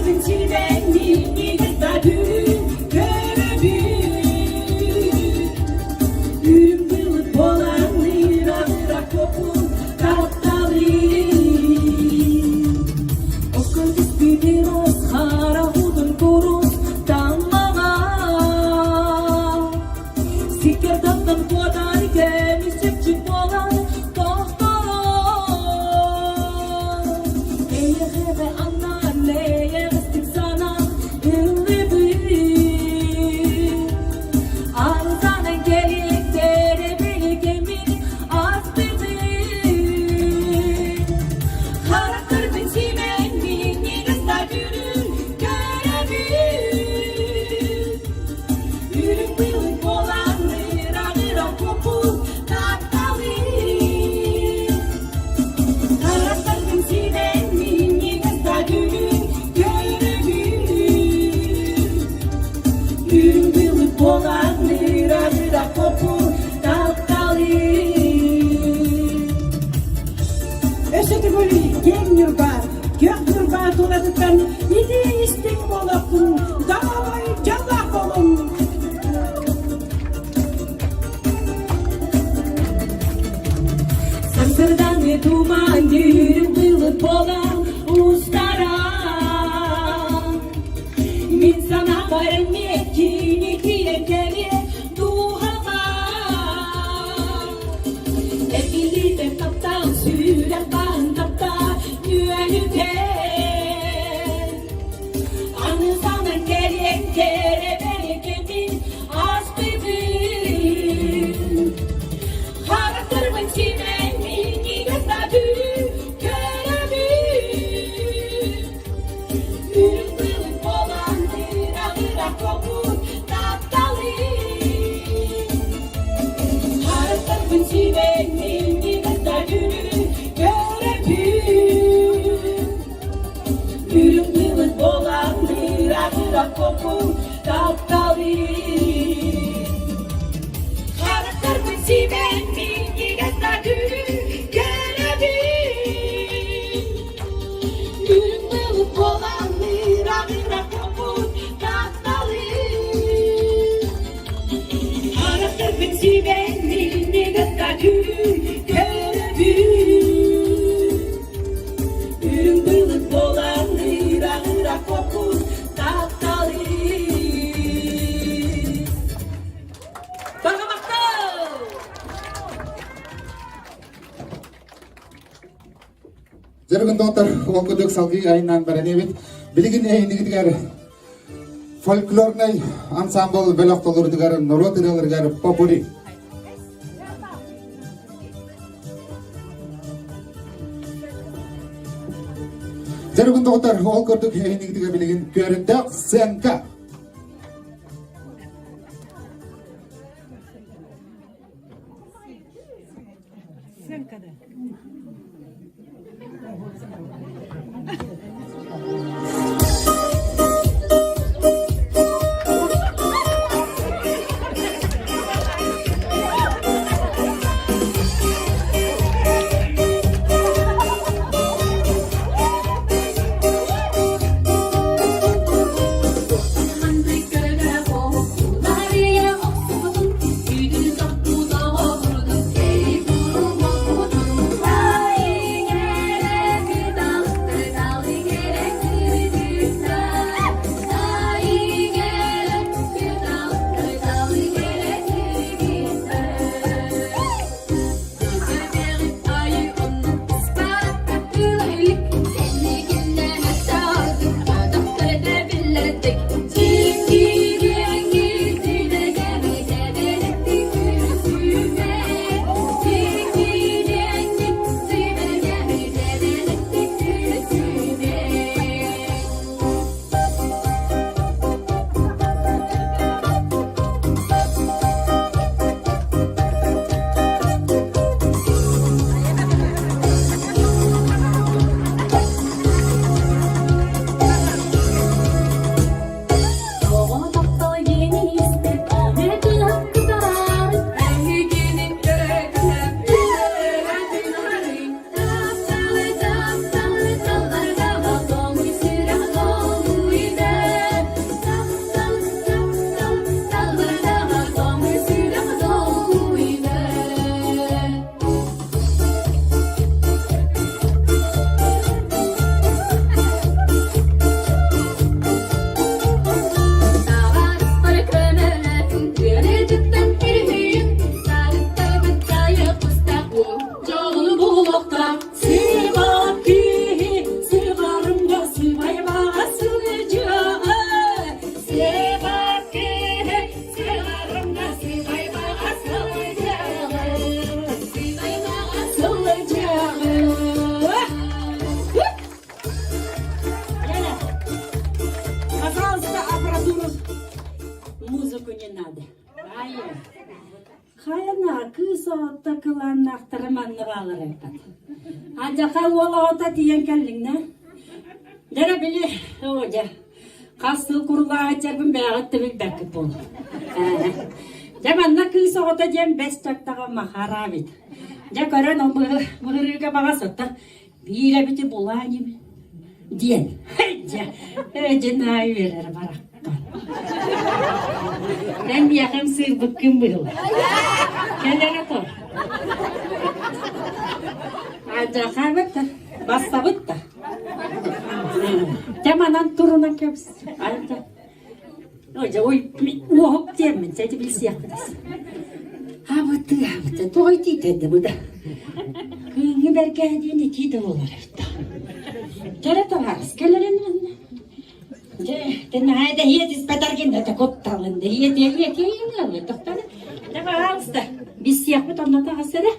Karakterin çiğdemini gösterdin görebil. Yürüm kılıp olan lira kopun kaptalin. Okul üstüne rozhara hudun kurus damlağa. Sikerdattan kodar gemisip çıkmalar tohtara. Eye heve anneye ıstık sana ıllı bir. Ağzana gelip derebeli gemin az bir. Karakter benzimen mini gösterdin görebil. Yürüm kılıp olan lira kopun kaptalin. Karakter benzimen mini gösterdin görebil. Yürüm kılıp olan lira kopun kaptalin. Öseti böyle gen yurba, gök yurba doladıktan yedi istek bolakın, dağılay callak olun. Sarsırdan ve duman yürüm kılıp olan ustara. Min sana varın mekini diyekleri duhama. Birlikte kaptan süren kaptan yürürken. Anı sana gelen kerebekemin az bir. Karakter benzimen mini gösterdin görebil. Yürüm kılıp olan lira kopun kaptalin. Karakter benzimen mini gösterdin görebil. Yürüm kılıp olan lira kopun kaptalin. Karakter benzimen mini gösterdin görebil. Yürüm kılıp olan lira kopun kaptalin. Karakter benzimen mini gösterdin görebil. Yürüm kılıp olan lira kopun kaptalin. Bakamakta. Jargon doktor okuduk salgi aynan baranebit. Biligin nigitgar folklor nay ensemble belok tolur digar norot digar popuri. Jargon doktor okuduk nigitgar biligin kördak senka. cenade. Hayır. Kayana kız otta kılan aktarmanı bağlar etpat. Acaka ola ota diyen kellin ne? Dere bili hoca. Kastı kurula açarbın beğat tabi bekip bol. Jamanna kız ota jem bestaktaga maharabit. Jakaran o mıhırıga bağa sotta. Bire biti bulanyım. Diyen. Cenayı verer barak. Ben bir yakın sır bıkkın bıyıl. Kendine koy. Acaka bitti. Basta bitti. Temanan turuna köps. Alta. Hoca oy uhok diyemin. Seydi bilisi yapıdasın. Ha bitti. Toy titedi bu da. Kıyını berkendiğinde titi olur efta. Kere tavarız. Gelerin. Tenahada hiyet ispetarken de takottalın da hiyet yayınlanıyor doktor. Tavarız da. Biz siyah mı tanıta hasere?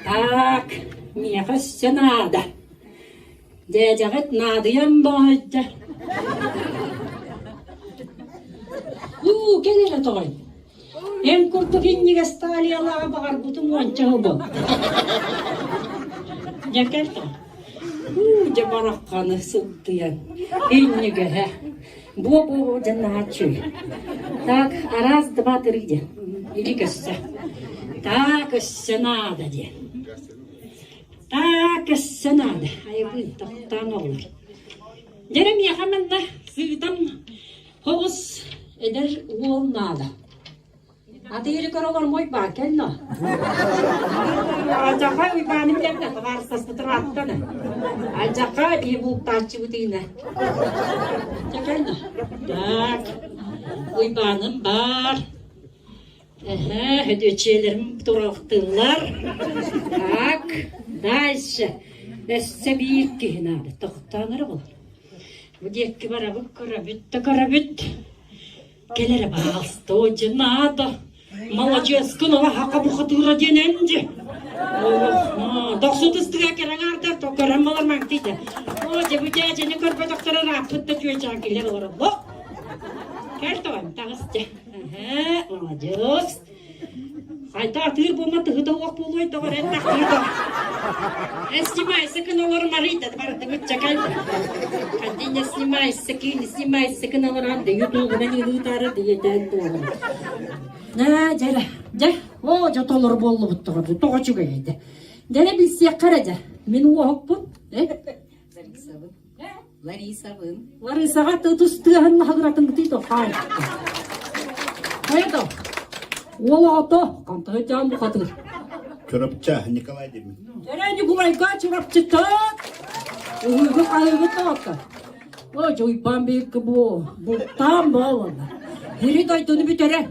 Tak. Miyakış canada. Dejaget nadiyem bahçe. Gelere toy. Hem kurtu hinniga staliyalar bakar butum wancağı bu. Jakarta. Jabarak kanı sıktıyan. Hinniga he. Bu cennaçı. Tak araz debatırıcı. İlikası. Tak senada diye. Tak senada. Ayıbın taktan olur. Jerem yakamanda sığdam hoğuz eder olnada. Ate yeri karalar moy baken no. Acaka bir benim yerine var sasıtır attı. Acaka bir bu taçı butine. Çekel no. Tak. Uy benim var. Hediyeçelerim duraktılar. Tak. Dayışı. Esse bir kihinadı. Taktanır olur. Bu diyekki bara bu karabit. Gelere bağıstı o cenada. Молодец, кынова хака бухатыра дененже. Доксут ыстыга керен артар, токаран болар маңтыйды. О, жебүте жени көрпө доктора рапытты чуечан келер олар. Ло! Кертован, тағысты. Молодец. Айта атыр болма тыгыда оқ болуй, тоғыр әттақ тыгыда. Снимайся, кын олар марыйды, барды мүтча кәлді. Кәдіне снимайся, кын олар арды, ютуғына не ұтарыды, етәнді олар. Жара, о, жаталар болу бұттығырды, тоға чүге еді. Жара білсе қараja, мен оғып бұн. Ларисаға тұстығын ғадыратын бұтыйды, қайықты. Қайыды? Ол аты, қантығы жан бұқатыр. Çorapça Nikolay demin. Жара Николайға чырапчы тұт. Үйгі қайығы тұты. О, жойпан бейкі бұлттан болыны. Hiri doyduğunu bitere.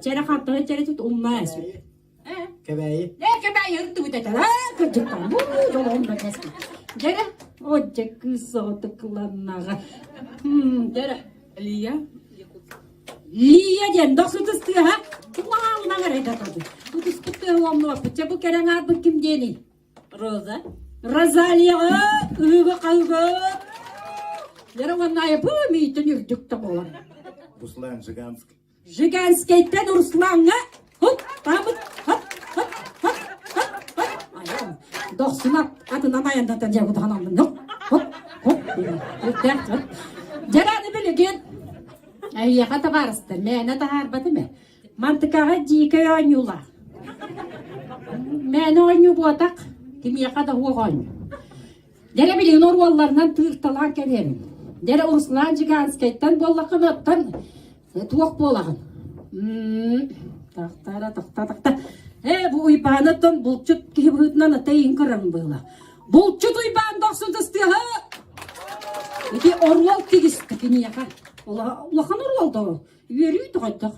Çere kaptığı çere tut olmaz. Kebeği. Ne kebeği yırttı bitere. Kırcıktan. Bu yolu onda kesin. Çere. Oca kız o tıklanmağa. Çere. Liya. Liya diyen doksu tıstı ha. Kulağına göre de tadı. Bu tıskıttığı olma bakıca bu keren adı kim diyeni? Roza. Rozaliya. Üvü kavga. Çere onunla yapı mıydı yırtıkta olan. Ruslan Jigansk. Жиганскайттан Русланга хоп табыт хоп. Ayağım. Doksuna atından ayağından cevap hanımın hop. Jarani bilegen. Ay hata barıstı. Mene taharbadı mı? Mantıkaga jike oynuyorlar. Mene oynuyor bu atak. Kim yakada huwa oynuyor. Jara bilegen orwallarından tırtalan kelerim. Jara Ruslan Jiganskayttan bollakın attan. Tuak bolağın. Takta. Bu uypanıtın bulçut kibritnan atayin kırın böyle. Bulçut uypan doksun tıstı ha. İki orwal tigist kini yaka. Ulağın orwal da. Yürüydü kaydık.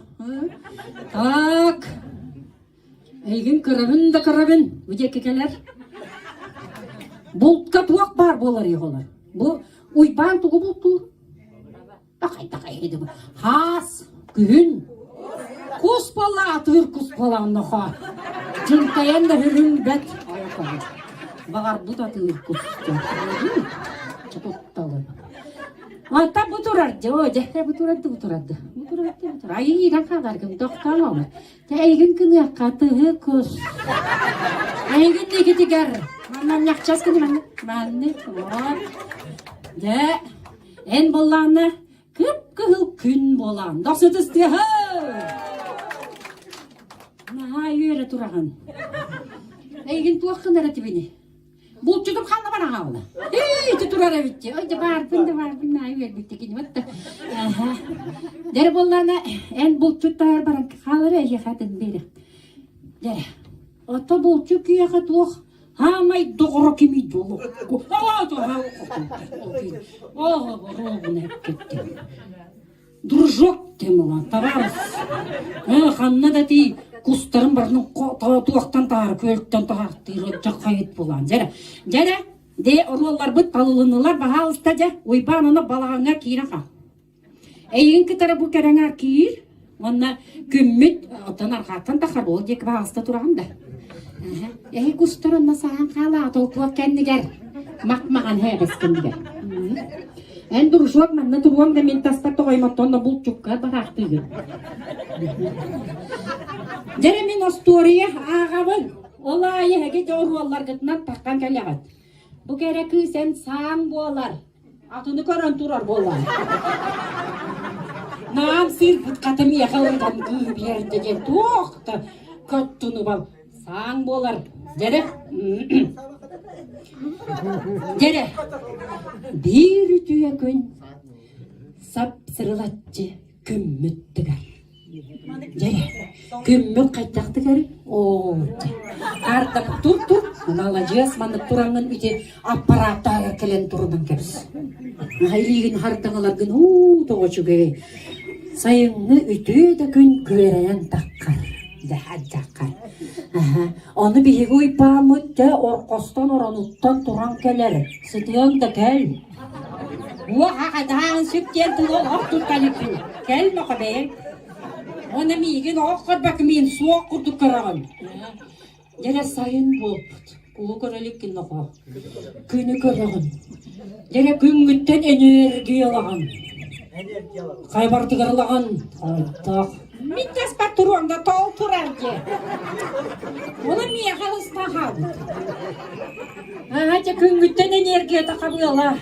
Tak. Eygin kırabın da kırabın. Bu cekekeler. Bultka tuak bar bolar yolar. Bu uypan tuğu bultu. Takay dedi bu. Has, gün. Kuspala atır kuspalanı ha. Cıntayan da hürün bet. Bağır bu da atır kuspalanı. Çok talı. Hatta bu turardı. O cehre bu turardı. Ay iran kadar gün doktan olur. Eygin kını katığı kus. Eygin ne gidiyor? Anam yakacağız kını ben. Ben ne? De en bolanı kıpkıhıl gün bolan. Nasıl istiyor? Naha yürü durağın. Eygin tuğakın nerede beni? Bulçudum kanla bana havlu. Hiç durar evitçi. Oydu var bunda nahi vermekte gini battı. Dere bollarına en bulçutlar baran kalır ya kadın beri. Dere. Ata bulçuk ya katık. Hamay doğru kimi dolu. Bu ne gitti. Durjok demi lan tabarız. Kanna da değil. Kustarım barının tuğaktan tağır, kölükten tağır, tığırıcak kayıt bulan. Jere, de orullar bıt talılınılar, baha ustaca, uybanını balağına kiyine kal. Eyin kitara bu kerenger kiyir, onunla kümmüt, otan arkatan takar bol, jek baha usta durağım da. Kustarın sağın kala, toltuğak kendi ger. Makmağın hebes kendi ger. En duruşuak manna turuam da mintastak toğaymatton da bulçukka baraktıydı. Jeremin ostoriye ağabın. Olayı hege jorvallar gıtından takkan kelyagat. Bu kere sen sağın boğalar. Atını koran turar boğalar. Naam sir katımı yakalardan gıy bir yerde gel. Tuğakta köttünü bal. Sağın boğalar. Jere. Jere. Bir tüye gün sap sırılatçı kümmüttüger. Jere. Kümmüt kaytaktüger. Arda tur. Malajiyas mandık turangın üte aparata erkelen turundan kebis. Hayligin hartangalar gün toğuçuge. Sayını ütüye de gün güveren takkar. Dehadjakar. Onu bir uypamut de orkostan oranuttan turan keler. Sıdığın da gel. Dağın süpten tılol oktut kalipin. Gel makabe. Ona migin okur bakmin suak kurdu karağın. Jere sayın bolput. Kulu körelip kin noko. Günü karağın. Jere güngütten enerji alağın. Kaybar tıgarlağın. Aytak. Mintes paturuanda tol turarje. Ona miye halıs tahadı. Hacı güngütten enerji takabıyla.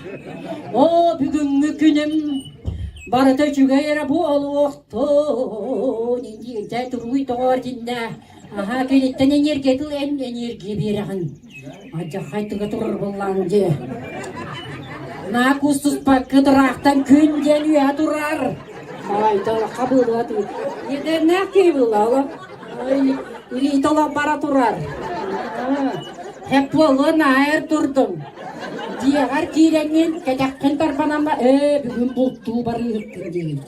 O bugünkü günüm. Barada çügeyre bu oluqtu. Nindi de turuy doğar dinde. Aha kelitten enerji dıl en enerji birahan. Hacı haytıga turur bullancı. Nakusuz pakıdıraqtan gün geliyor durar. Hayda kabul atı. Yeder ne kebula? Ay, ili tola para turar. Hep bolu naer durdum. Diğer kirengin kecakın tarpanama bugün bultu barıyıktın değil.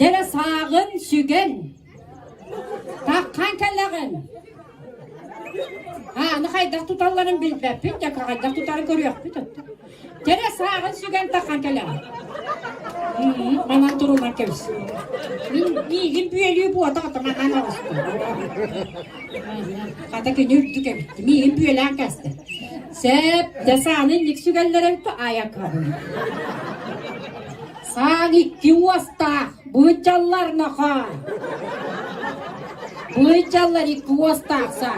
Dere sağın sügen. Takkan kellagın. Ne kaydak tutalların bilbepin ya kaydak tutarı görüyor. Dere sağın sügen takkan kellagın. Bana turundan kebis. Migin büyeliyor bu ata atama ana olsun. Kata günü tükebitti. Migin büyelen kastı. Sep desanın lik sügellere bitti ayakkabı. Sağ iki vasta bıçallar naka. Bıçallar iki vasta sağ.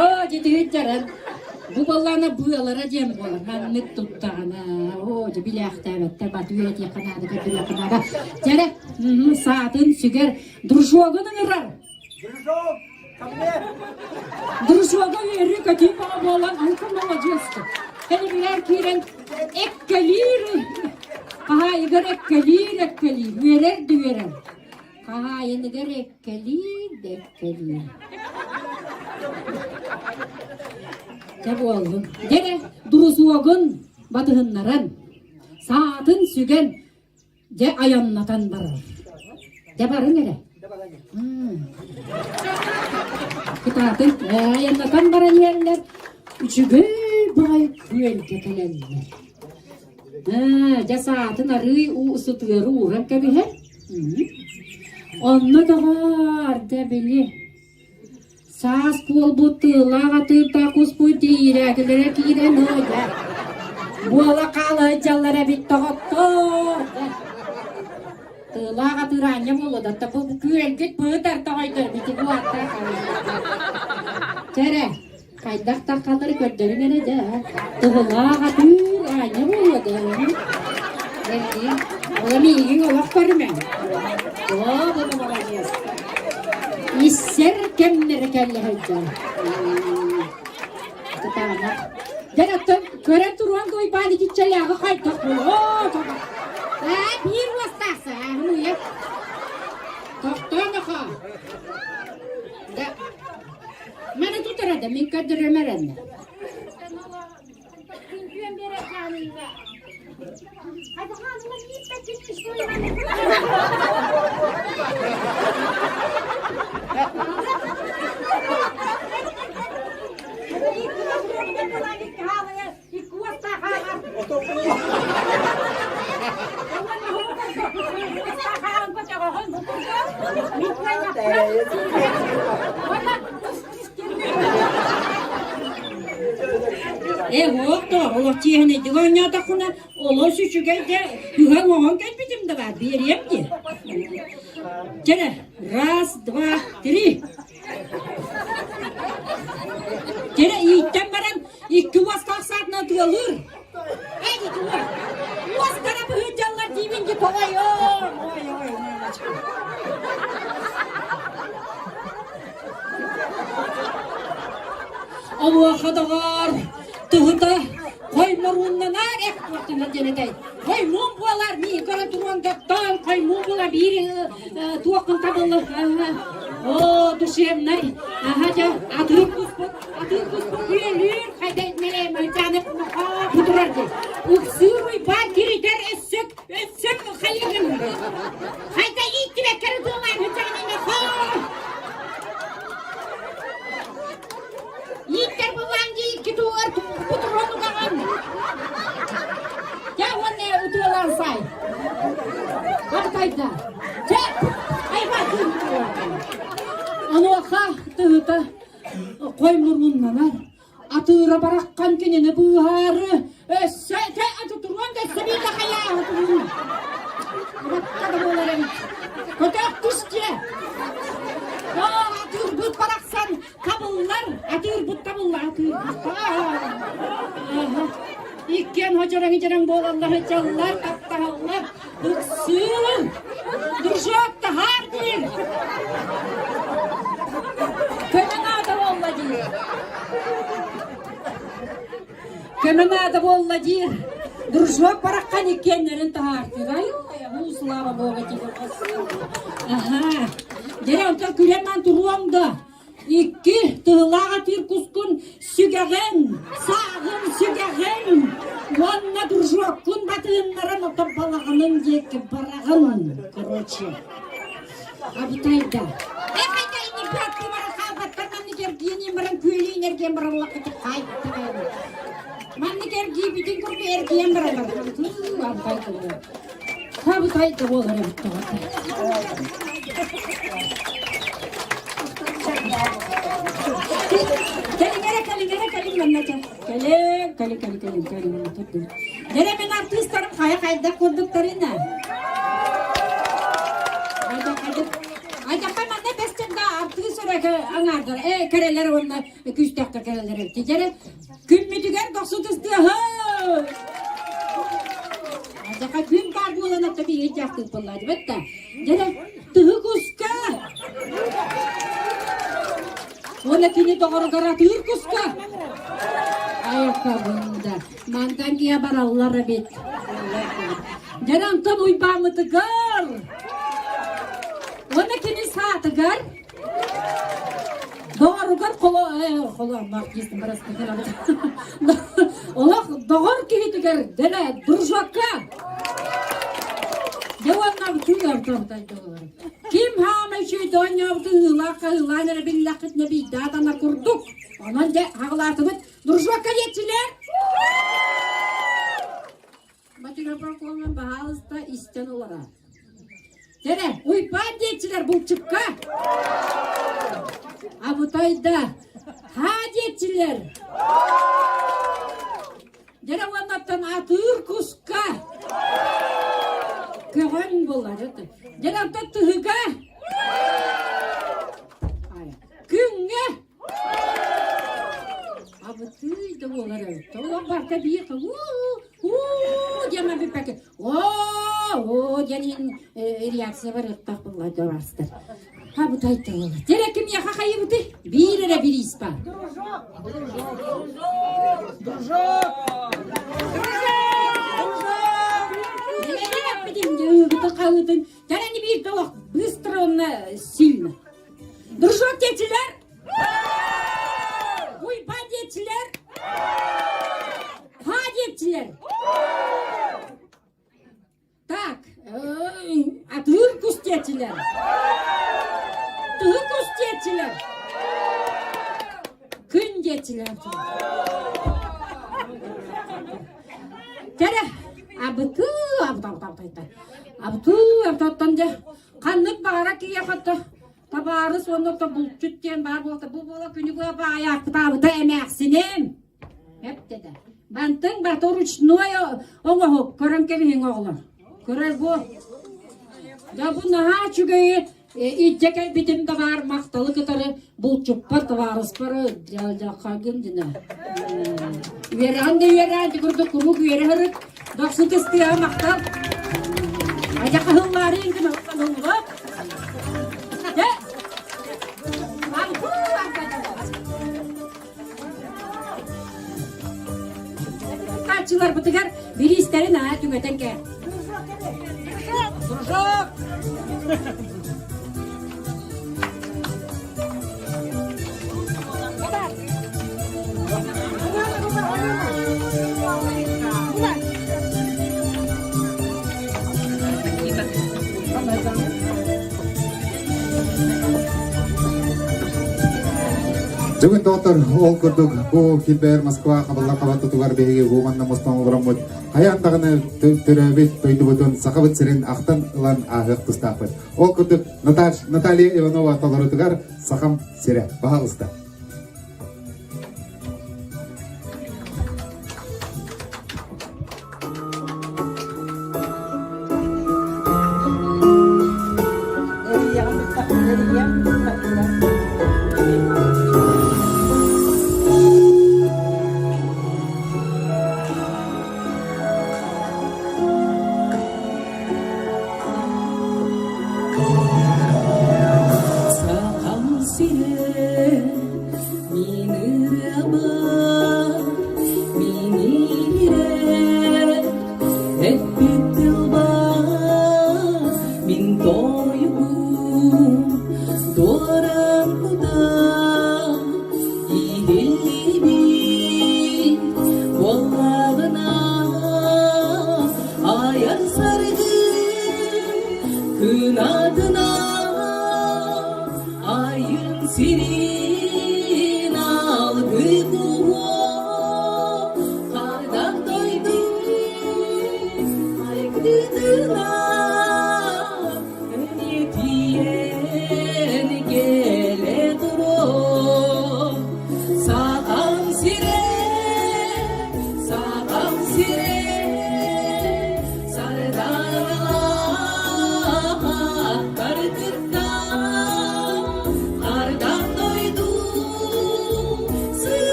O ciddi hüccaran. Bu ballarına buyalara cem bolar. Hanlık tuttağına. O ciddi bilekte evet. Tebat üyet yakanadı. Kötü yakanadı. Jere saatın süger. Duruşuğunu ırar. Duruşuğunu yeri kötü bana boğulan. Aykın olacağızdı. Hele birer kiren ekkelir. Kaha igar ekkelir. Verer de verer. Kaha igar ekkelir. Ne bu oldu? Gene duruşuğun batıhınların. Saatın sügen. De ayanlatan barar. De barın nere? Kıtatın ayanlatan baran yerler. Üçüge bay küel kekelenler. De saatın arıyı ısıtıyor uğran kebi he. Onunla da var de bili. Sas pul butu lagatır takus puti irekilere kiren hoca. Buala kala jallara bitti hotto. Tığlağa tıranya bolu da tapu küel git pıhtar tağaydır biti bu atta Tere, kaydak takalları gördüğüne de tığlağa tıranya bolu da. Belki, oğlum iyi olak görmem. Oo, bunu olacağız. İsser kemleri kelle hıccar. Tamam. Deratım, kören turuan koy bani gideceği yağı kaydak bolu. Oo, tamam. Bir vastası, bunu yap. Doktor ha. Da. Mana tutara da min kadremerenne. Hadi hanıma git de gitmiş koyma. Hokta, ola tiyene divanya da kuna, ola süçü geldi, yuha moğan gelmedim de var, bir yeriyem ki. Gene, ras, dva, tri. Gene iyitten baren, iki vaskak saatine duyulur. Hadi duvar, vaskara bu hüccalar dimin ki tovay, oy. Allah kadar tıhıda koymarundan ek vaktinde denedey. Koy mum bualar mi kara duran gattan koy mum bualar bir tuakın tabalı. O düşemler. Haja adır kuspuk güyelir kayda etmele meydanı puturardı. Uksuru par kiriter essek hayırım. Kayda itti ve kara duman hücanine koy. Yiğitler bulanca iki duvar puturonu kalan. Ya o ne utulan say. Bak kayda. Çek. Ay bak. Onu ha tıhıta koymurunlar. Atıra barakkan kenene buharı. Sete atı turun da sabita kaya. Bak kadar olarım. Kotak düştü. Atır but baraksan kabullar, atır but kabullar, atır but. İkken hocaran boğalallah çallar, kaptahallar, dıksın, duracak da hardir. Kömen adı bollacır. Duracak barakkan ikkenlerin da hardir. Ay, bu slava boğacır. Aha. Dere anta gülemen duruam da. İki tığlağa bir kuskun sügegen, sağın sügegen. Vanna duruşakun batığınların otopalağının yeki barağın. Korotçu. Abitayda. Kayda ini bıraktı bana kabatlar. Manni gergiyeni maran köyleyin ergen barağın vakıtı kaydı. Manni gergiyi bütün kurdu ergen barağın. Abitayda. Abitayda olur abitayda. Kali mannaca. Kali. Dere men artistlerim kayda kurduklarına. Ayda manne bestende artist olarak anardır. Kereler onlar küstekte kereler. Ticere gün mütüger doksuduz diye. Ayda gün kardı olana tabii yiyecektik vallahi. Bette. Dere tıhı kuska. Ola kini doğru garatır kuska. Ayakkabında. Mandan diye barallara bit. Deran tam uybamı tıgar. Ola kini sağ tıgar. Doğru gar kola bak gittim biraz tıgar. Ola doğru kini tıgar. Dere duracakka. Devamlı tüyler tortaydı olur. Kim hame şeytan yaptı hılanır billahit nebi dadana kurduk. Onun da hağlatımız duruşvaka yetçiler. Batıyla bırakılman bahalısda isten olarak. Dere uypan yetçiler bu çıpka. Abutayda had yetçiler. Dere vanattan atır kuska. Kıvan bollar. Janapta tıhıga. Künge. Abi tüy de bollar. Tola barta bir ka. Diye bir paket. Janin reaksiya var ıhtaq bollar da varstır. Ha bu tayta olur. Dere kim ya kakayı bu de? Bir ere bir ispa. Калытын, тәрәне bir толық, быстро онна сильно. Дружок детилер! Уйба детилер! Ха детилер! Так, а тыркус детилер! Тыркус детилер! Күн детилер! Тәрә, абыту, абыту, қанық бағара кие қатты. Табары сонықта бұл түттен бар болды. Бұл бола күні көп аяқты табыды әмәқсінем. Әп деді. Бантың бәті ручной оңығы көрім кемейін оғылы. Көрер бұл. Да бұл наға чүгейі иттекел бітімді бар мақталы кітары бұл чүппар табарыс бары жаққа күндіні. Веранды күрді күрік верігірік. Доқсын кістіға мақтал. Ажақа хыллары енді мақтал ұлғы. Kaççılar bu tıkar biri isterin ha tümeten ke. Duruşok. Бүгін доктор ол күрдік бұл келбер Москва қабылла қабатты туғар бейге оғанна мұстан олырам бұд. Қаяндағыны түрәбет бөйді бұдын сақабыт сірін ақтан ұлан ағық тұстақ бұд. Ол күрдік Наталья Иванова талары тұғар сақам сірі бағалысты.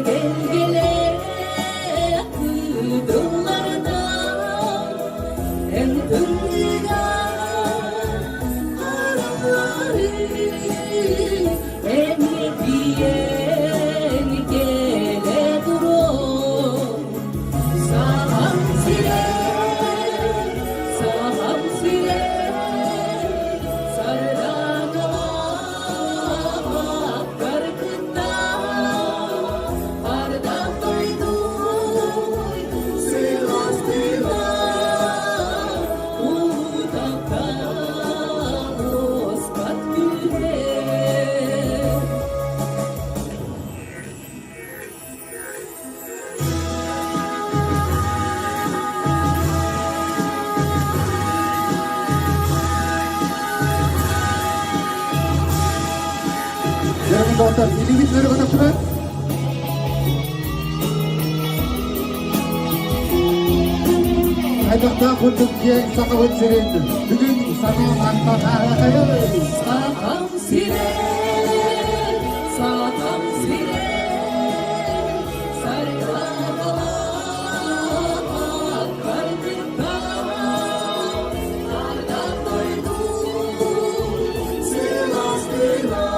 Gel gele Merhaba doktor. Ayakta kurduk diye sakavut serildi. Bugün sana manfaat. Sakam siren, sakam siren, sarılan kalbimden, nereden duydum sırasıyla,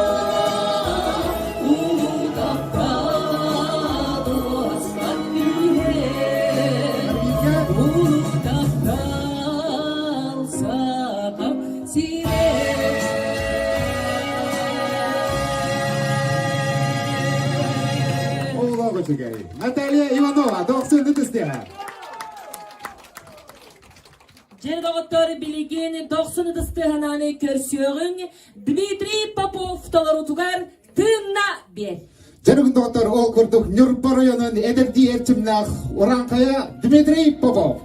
uzakta dostlar bilir, uzakta sakam siren. Ого, чугай. Наталья Иванова, доктор Дыстыга. Жер доғыттары білеген 90-ды хананы көрсөғін Дмитрий Попов толару тугар тымна бер. Жарыгын доктор ол курдук Нюрпа районун Эдерди эрчимнах Уранкая Дмитрий Попов.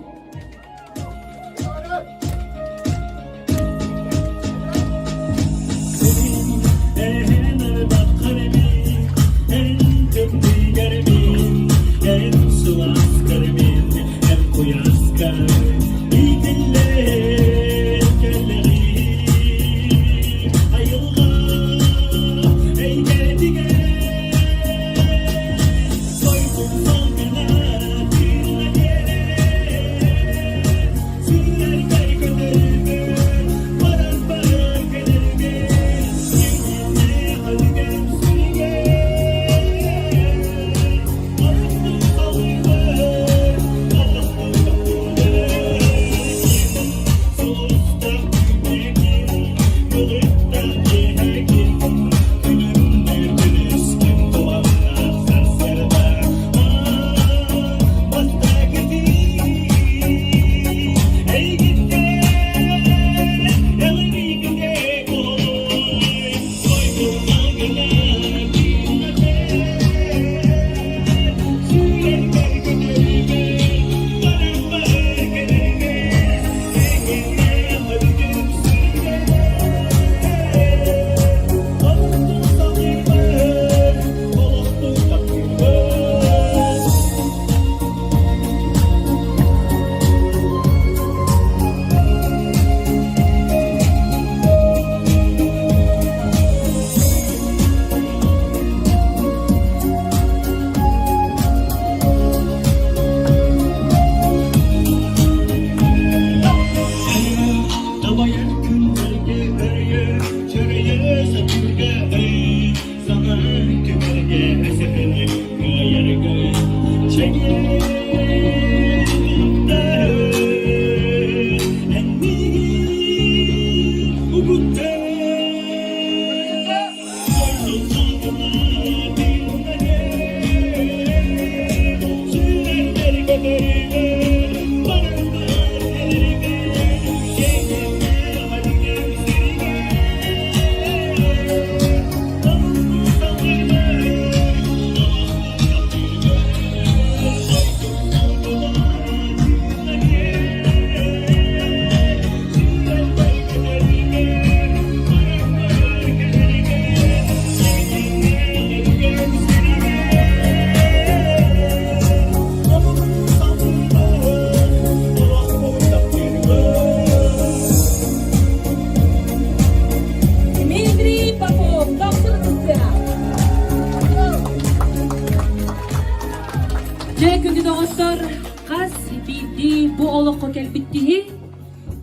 bu oluqqa kelbittihi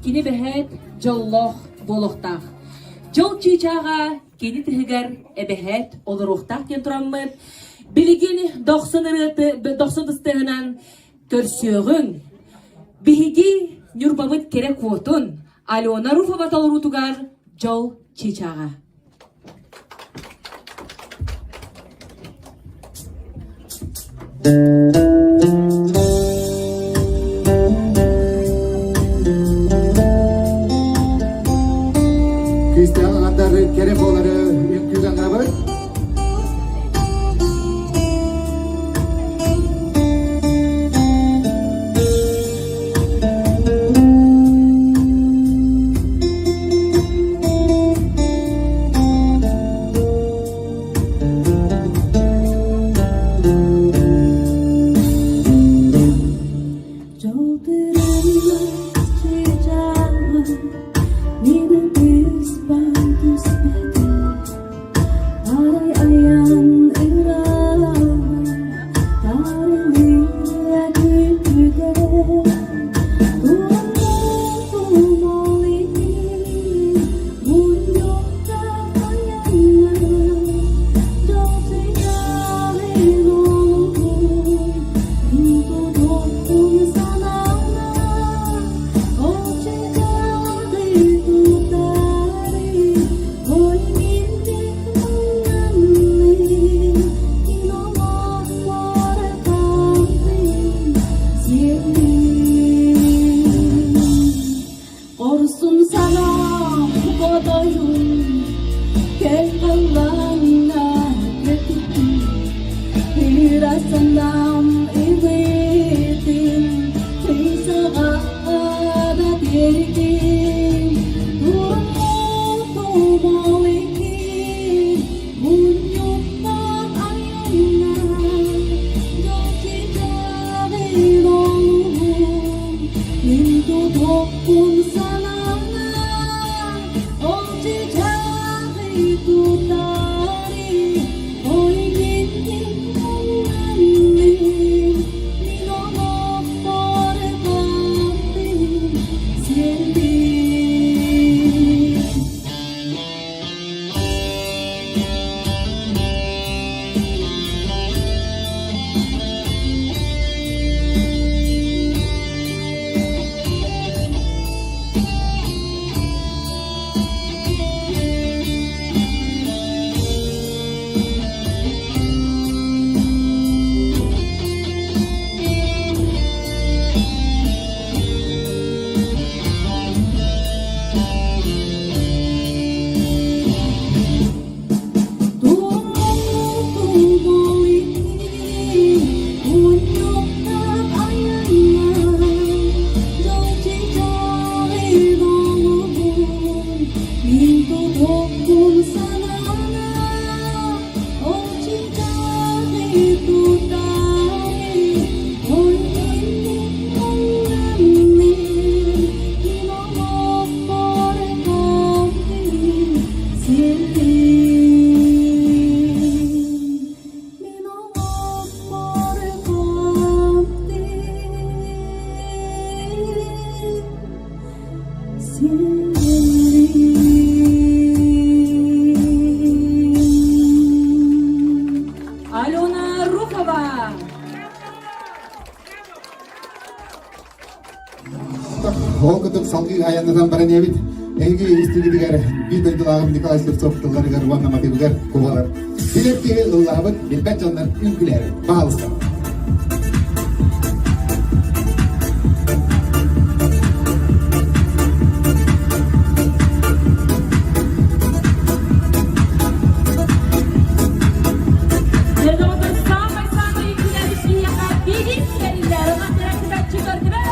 kini behet jolloh boluqtaq. Jol çiçağa kini tihigar ebehet oluruqtaq ken turammet. Biligin 90-dıstığınan körsüğün. Bihigi Nürbamit kerek votun. Alona rufa batal rutugar jol çiçağa. Hristiyan anahtarı kerefoları yüklüden haber. olsun sana kodayım gel kalana götürdüm bir asandam ibetim kıysağa da derdim durumu iki bunyukta ayına joki olum mintu dokun sanana oji jari tutari oi ginting mungani minomo pore bhakti siendi Alona Rukova. Олготук салгы аяндан баранебит. Эги истигидигер бидылдагым Николай Севцовтулар гарванна матыбыгар кубалар. Билетки лабыт билбет жондар үңкүлер. Баалыста. Ердоғын самай үйкілері шияға бегін келілер. Оған тәрәкібәт çıkardı be.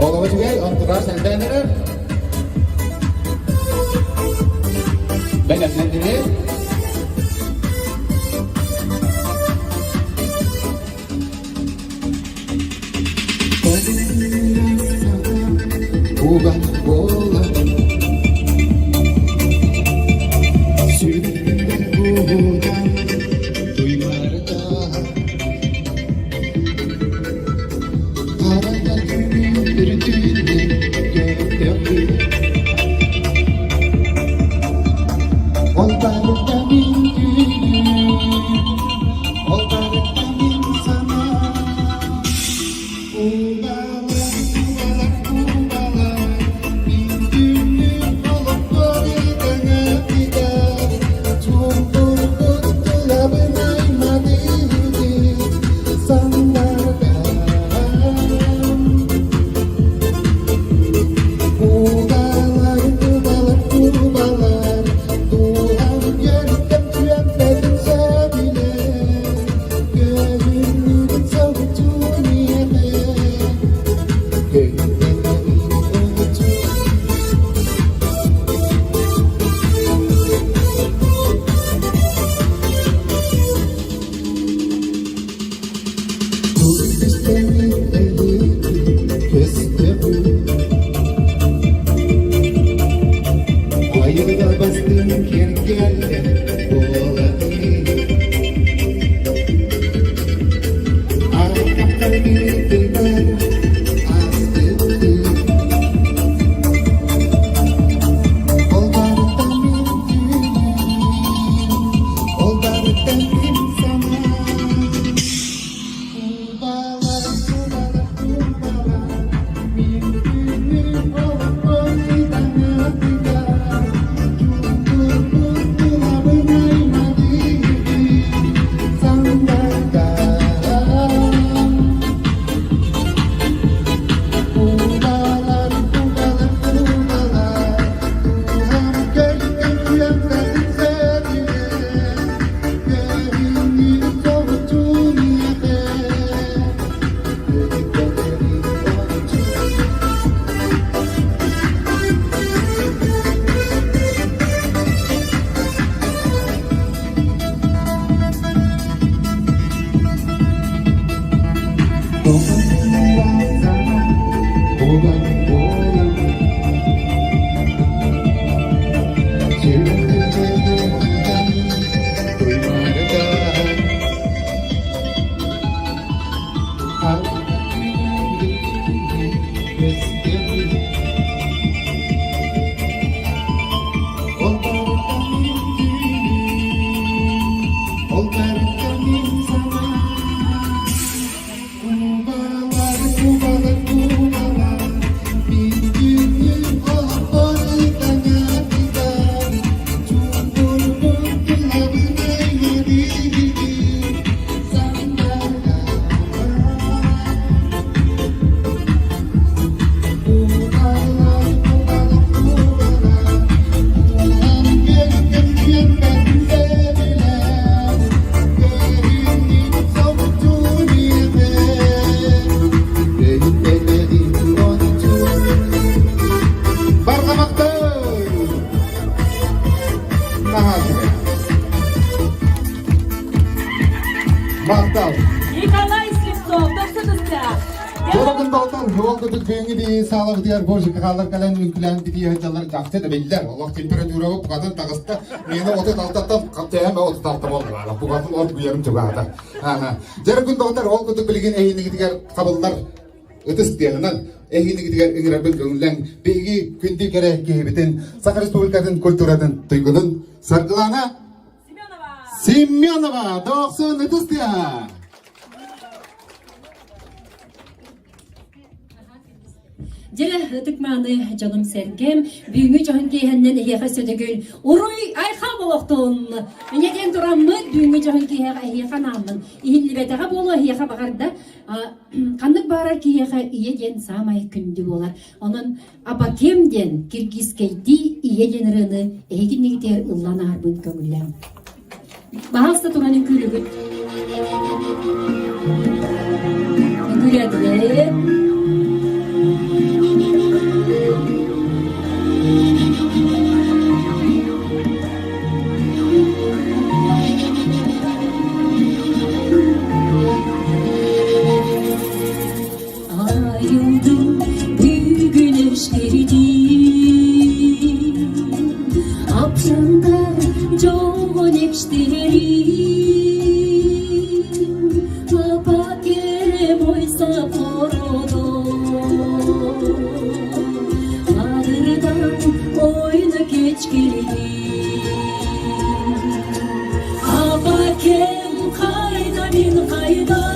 Oğlum Gey, on turar sen beğenir. Мақтал. Николай Слепцов, дұрсыңызда. Jorogun doldan yol kutuk beyni de sağlık diğer bozuk kalar kalan ülkelen bir diğer çalar jakça da belliler. Allah temperatüre bu kadın tağısta meni otu daltattan kaptaya otu daltam oldu. Bu kadın ot bu yarım çıgadı. Jorogun doldan yol kutuk bilgin ehini gidiger kabullar ötüs diyenen ehini gidiger ingrebel gönülen begi kündi kere kehbeten Sakar Respublikasının kültüradan duygunun sargılana Semyonova 90 ötüs diye. Jere hıtıkmanı canım sergem, büyüğü can giyenden ehiye södegül. Uruy ayhan boloktun. Neden duramı büyüğü can ehiye kanamın. İhilli beteğe bolu ehiye bakarda. Kandık barar ki iye gen samay kündü bolar. Onun abakemden kirgizkeydi iye generini ehiginne gider ıllan arbın kömüllem. Bahasta turanın külügüt. Güledile. Ayıldım bir güneş geldi Akşamda çoğun ekşilerim Papa kerem oysa porodo Adırdan oyna geç geldi Papa kem kayda bin kayda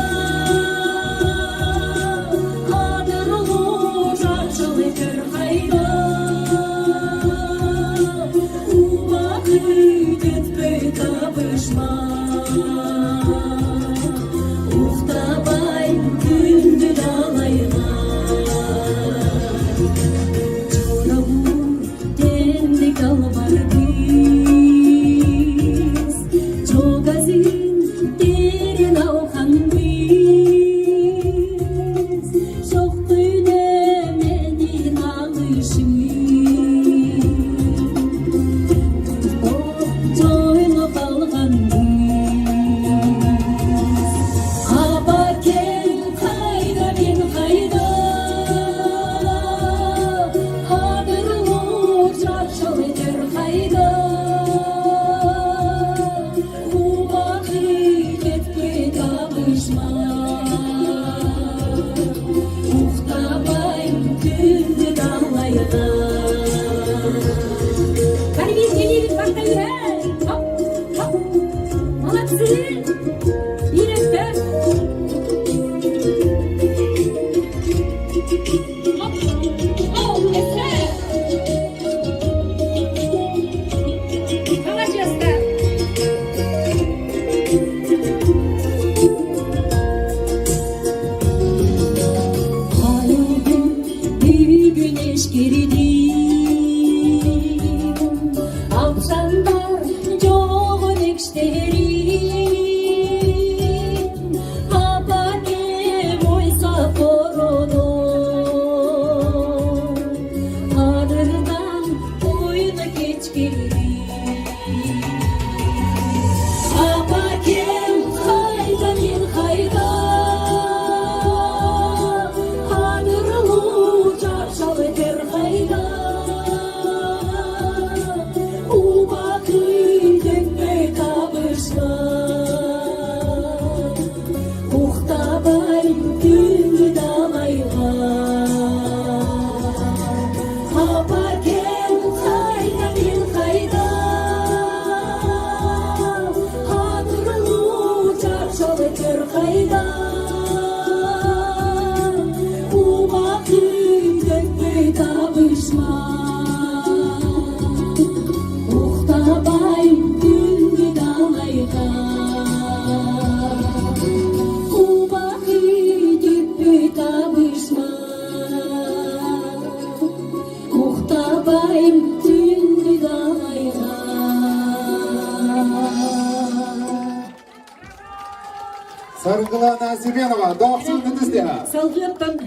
Sargılana Semyonova 90 ötüs diye. Salgıyattan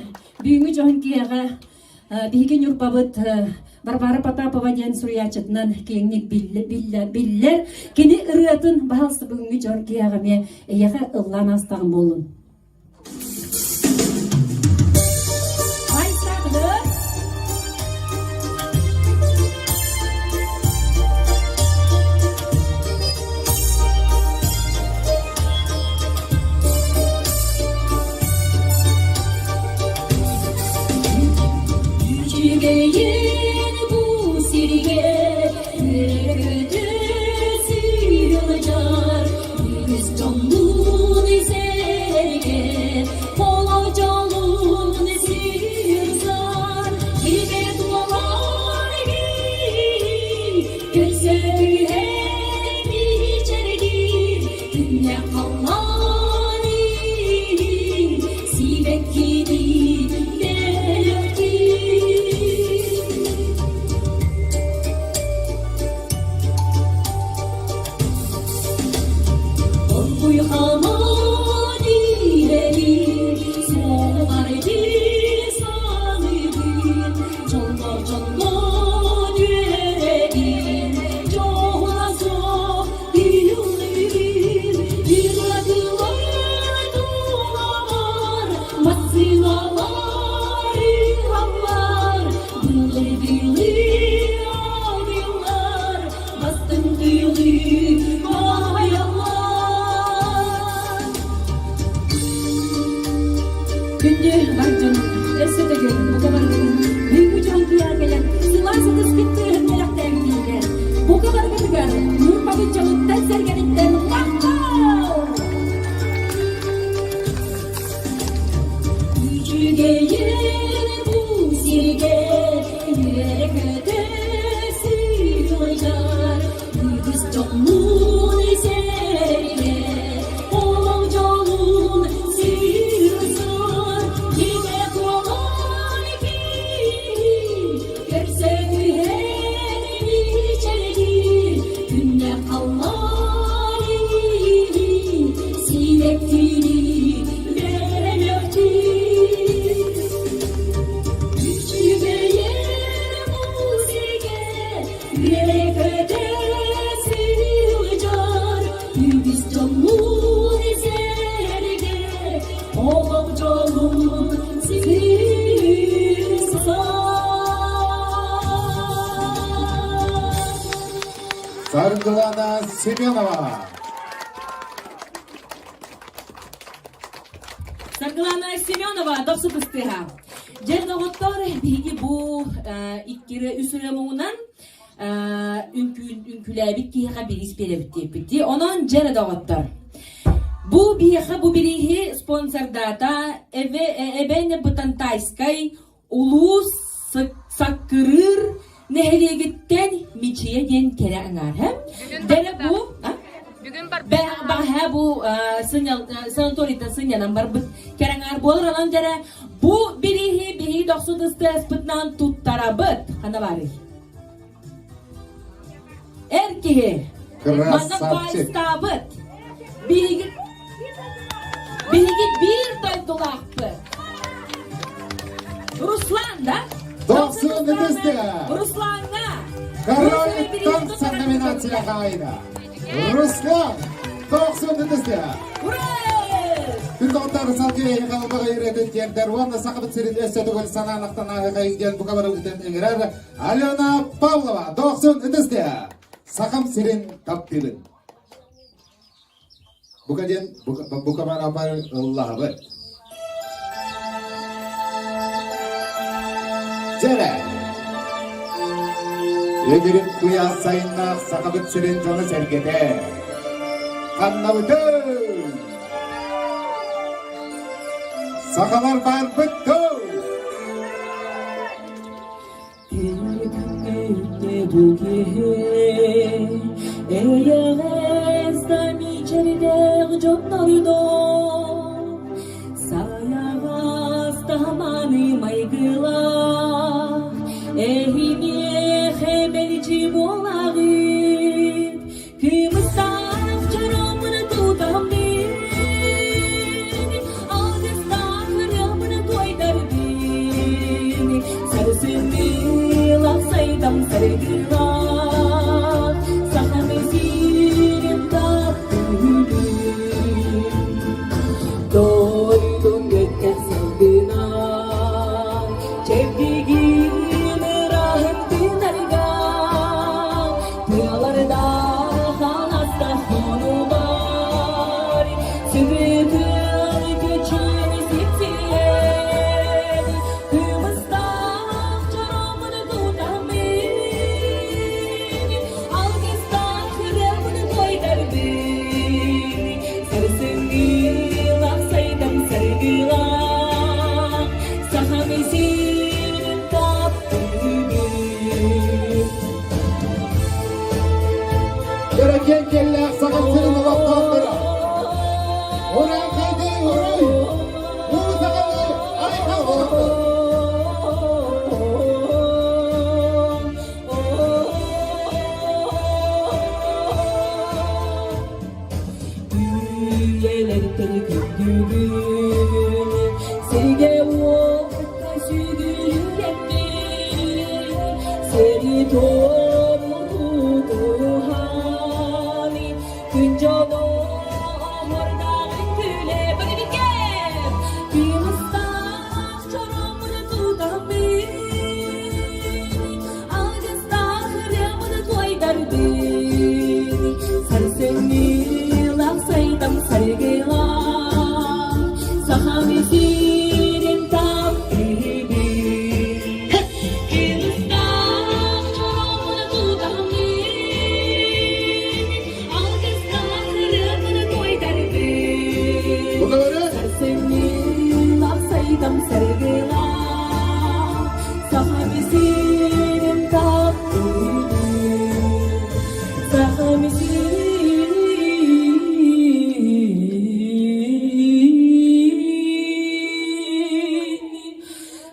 büyüğü can giyeğe, bilgin yurpabıt, Барбара Потапова ден суриячытынан кеңник биллер кини ырыатын баалсы бүгүнгү жоркиягаме эяха ыллан астагын болун. Yüceğin bu sirge ötesi yılcar yüz canlın serge polacalın sirzar gibi dualar gibi gözleri hep içerdir dünya kalmani sibek gibi Günde bacım, esete gelin, bu kadar büyük uçan kıyargelen, sılarsa da sıkıntı meraktan bilgiler. Bu kadar gıdıgar, nur bakıcılıktan sergelikten, Yüceğin bu sirge, yürek ötesi yılcar, yüz canlın serge, polacalın sirzar, yine dualar gibi, görseni her içerdir, günde kalmani, sinektiri veremektir. Yürek ötesi yılcar, yüz canlın serge, polacalın sirzar. Саргылана Семенова. Саргылана Семенова, допсы быстыға. Жерді ғоттар, бейгі бұл иккері үсірі мұңынан үнкіләбік кейіға біріс беребіт деп бітті. Онан жерді ғоттар. Bu biha bu birihi sponsordata ebene butantayskay ulus sakırır nehelegitten miçiye den kere angar hem. Dere bu bu sanatorita sınyanan bar kere angar bolur alan dere bu birihi doksudıstı spıtnan tuttarabıt hana bari. Erkeği Krasavçık. Bilgi bir toy dolaptı. Ruslan da. Doksun nüfuslu. Ruslan'da. Karayiptan sen nominatsiya kayda. Ruslan. Doksun nüfuslu. Türkotlar salgıya yıkılmağa yürüdün diyenler vanda sakıbıt serin ösötügül sananlıktan ağıqa ilgen bu kabarı üten eğirer. Alyona Pavlova. Doksun nüfuslu. Sakım serin taptilin. Bu kabar apa Allah be. Cere. Yegirin kuya sayınlar sakabıt süren canı sergede. Kannalıdı. Sakalar var bıttı. Sarısını laksaydı Sübütün küçüğünü sipsiyen Hımıstan çorumunu tutamin Algıstan kırımını koydardın Sarısını laksaydım sargılan Sahamizin tatlını Gereken kelle sakın senin kulaklarına. Oraya kaydı, orayı. Bunu sakın ay kaldı. Üyelerden güldüğün Sevge orta sügülüyemin Seni doğruldu hani Güncanı oradan güle Bana bir gel Bir ıslah çorumunu tutamin Algıstan kırımını koydardın Sarseni laksaydım sargılan Sahamizin tatlını Hindistan çorumunu tutamin Algıstan kırımını koydardın Burada böyle. Sarseni laksaydım sargılan Sahamizin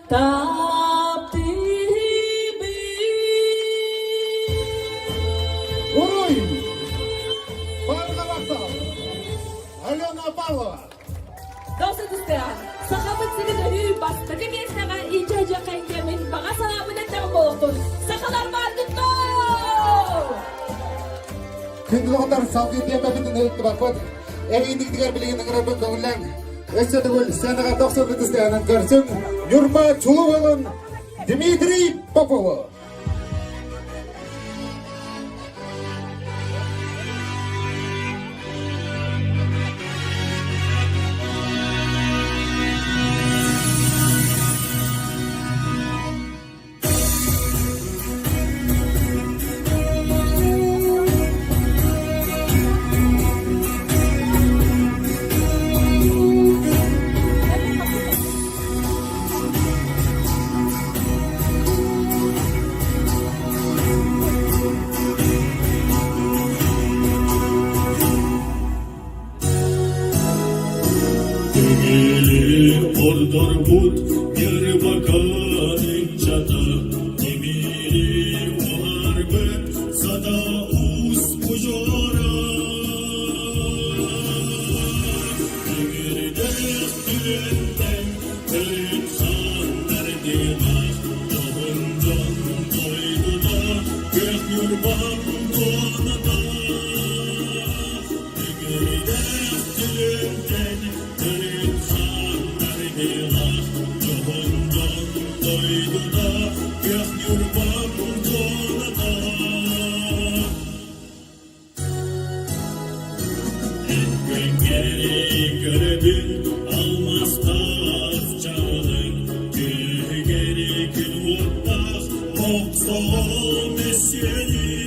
tatlını Orayı. Bağırma baksana. Alena Pavlova. Dosta dostlar, sahabat seni dönüp bastı. Bir sana iyice kendimin bana salamını tamamladım. Sakalar vardı da. Şimdi onlar savgı diye bakın ne etti bak. Evindik diğer bileğinin kırabın kavullan. Eşede böyle sana 90 isteyen görsün. Yurma Çuluval'ın Dmitri Popova. Ordur but bir bakan çata Demiri var be sada us kujora Demirde dilenden insan derdi var Doğundan doydu da gök yurban doğanada Demirde dilenden insan derdi var Doğundan doydu da gök yurban doğanada Geri görebil almaz tafçalın Geri gün vurmaz moksa mesyeni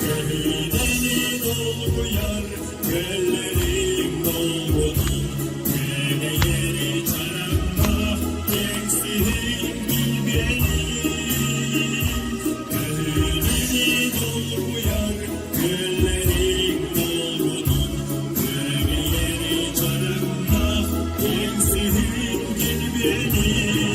Gönlüni dolguyar göllerin dolgunun Gene yeri çaramba gençliğin bilbenin Gönlüni dolguyar göllerin dolgunun Gene yeri çaramba gençliğin bilbenin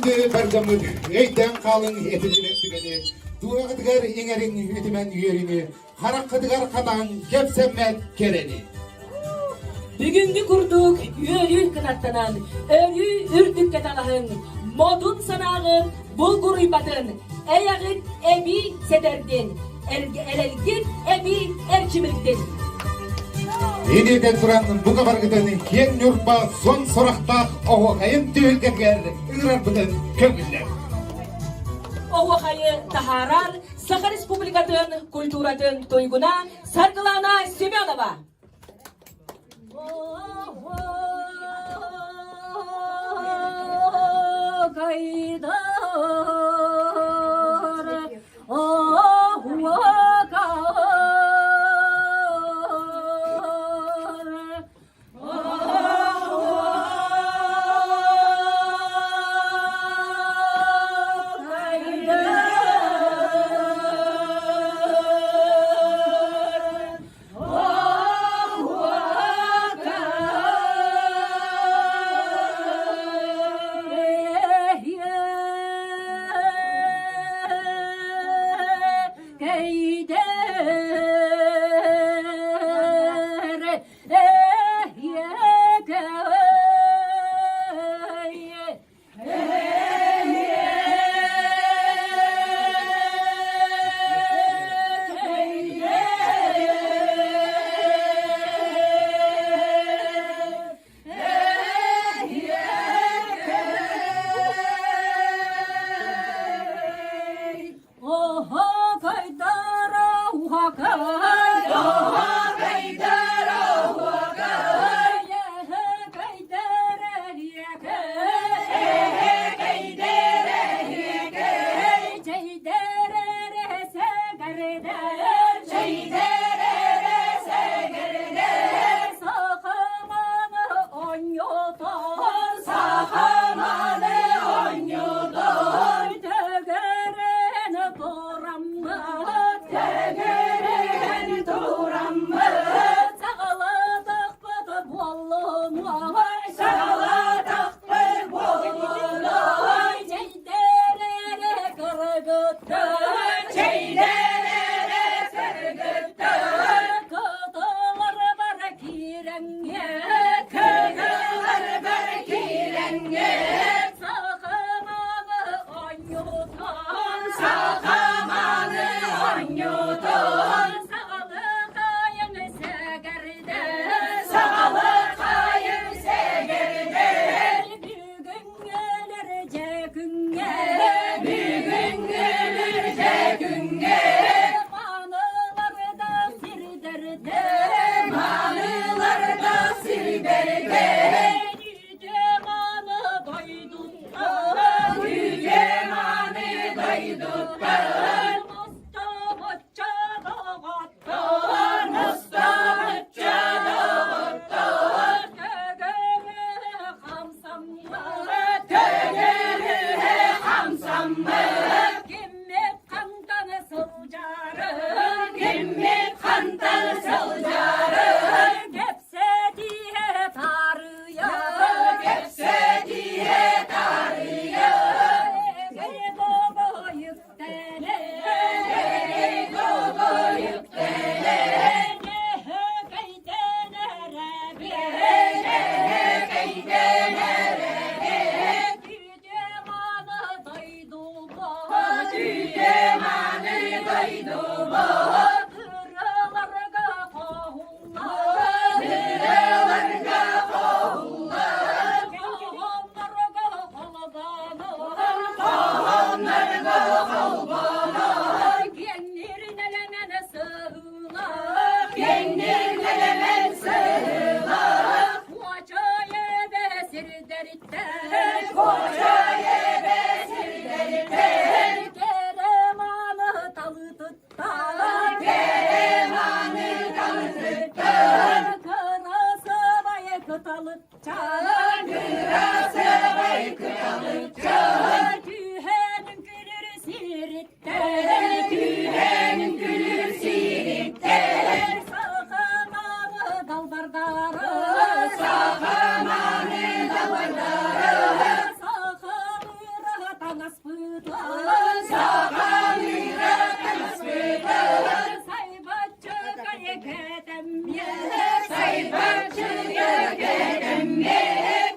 Şimdi bardamı eyden kalın eticinek tügeni. Duğadıgar inerin etimen yerini. Harakıdıgar kadan kepsemmet kereni. Bugünkü kurduk yörü kınattanan, örü ürdük ketalahın, modun sanağın, bulgur ibatın, eyağın ebi sederdin, elelgin ebi erçimiriktin. Yeniden duran bu kadar giden ken yurtba son sorakta oğu kayın tüylgeger ırar bıdın kömüller. Oğukayı taharar, Sakha Respublikatın, kulturatın tuyguna, Sargılana Semyonova.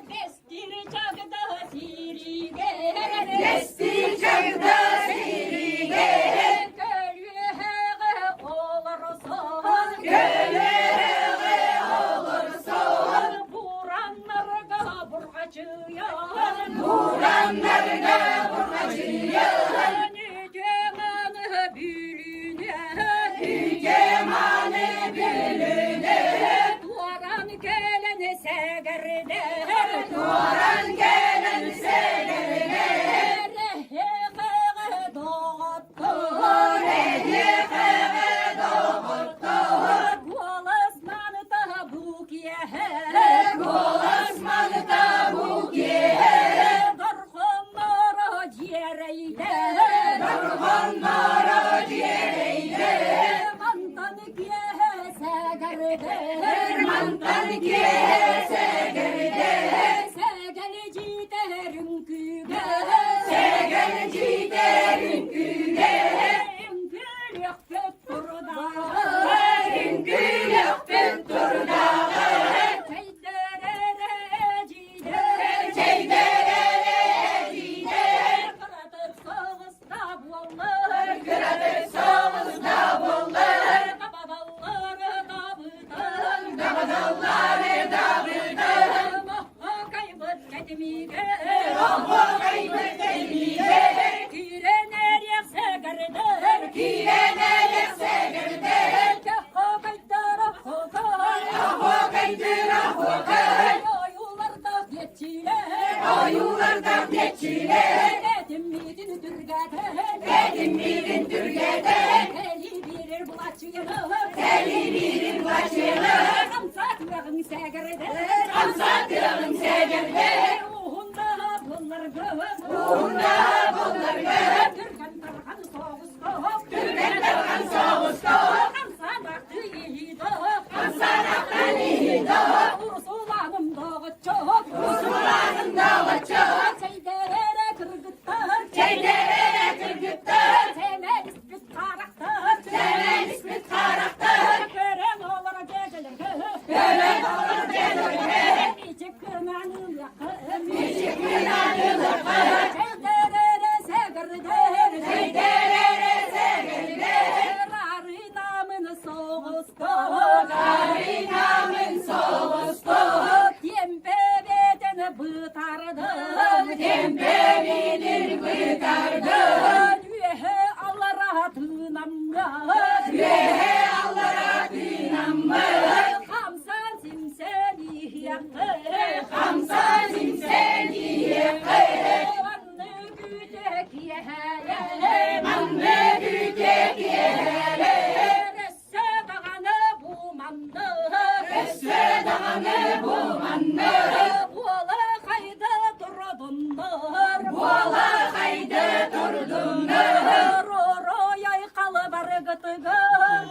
Destir çağda sirige, destir çağda sirige, gölühe olursun, gölühe olursun, buranlarga burgacıyan, buranlarga burgacıyan, nügemanı bülüne, nügemanı bülüne, duaran gelen segerde, duaran gelen segerde, rehehe doğuttu, rehehe doğuttu, bolasmanı da bukiye, bolasmanı da bukiye, darhanlara ciğereyle, darhanlara ciğereyle, mantanı kiye segerde, mantanı kiye segerde, segeleci derin küge, segeleci derin küge, ünkülük püttür dağı, ünkülük püttür dağı, çeyderere cide, çeyderere cide, kıratıp soğuzda bollar, kıratıp soğuzda bollar, kabadalları dabıdan, kabadalları dabıdan, oh kaybet ketmige, oh kaybet ketmige, kirener yaksa garder, kirener yaksa garder, kaho kaydıra hokay, kaho kaydıra hokay, ayularda geçiler, ayularda geçiler, edim midin dürgeden, edim midin dürgeden, eli birir bulaşıyana, eli birir bulaşıyana, kamsatırağın segerder, kamsatırağın segerder, ruhunda bunlar göz, ruhunda bunlar göz, Türkan tarhan soğuz soğuk, Türkan tarhan soğuz soğuk, kamsanaktı iyi doğuk, kamsanaktı iyi doğuk, Urusulanım doğu çok, Urusulanım doğu çok, Çeyderere kırgıttır, Çeyderere kırgıttır, Temel ispit karaktır, Temel ispit karaktır, gören olur geceler göğü, gören olur geceler göğü, içi kınanın yakın, içi kınanın yakın, Çeyderere segerder, Çeyderere segerder, Rari namın soğuz soğuk, Rari namın soğuz soğuk, Tempe bedeni bıtardım, Tempe bedeni bıtardım, Ühe Allah rahatınamlar, Ühe Allah rahatınamlar, Hamsan simseni yaktı, Hamsan simseni yaktı, Manlı güdek yehele, Manlı güdek yehele, Resse dağını bu mandı, Resse dağını bu mandı, Buala kaydı durdundur, Buala kaydı durdundur, Roro yaykalı bargıtıgı,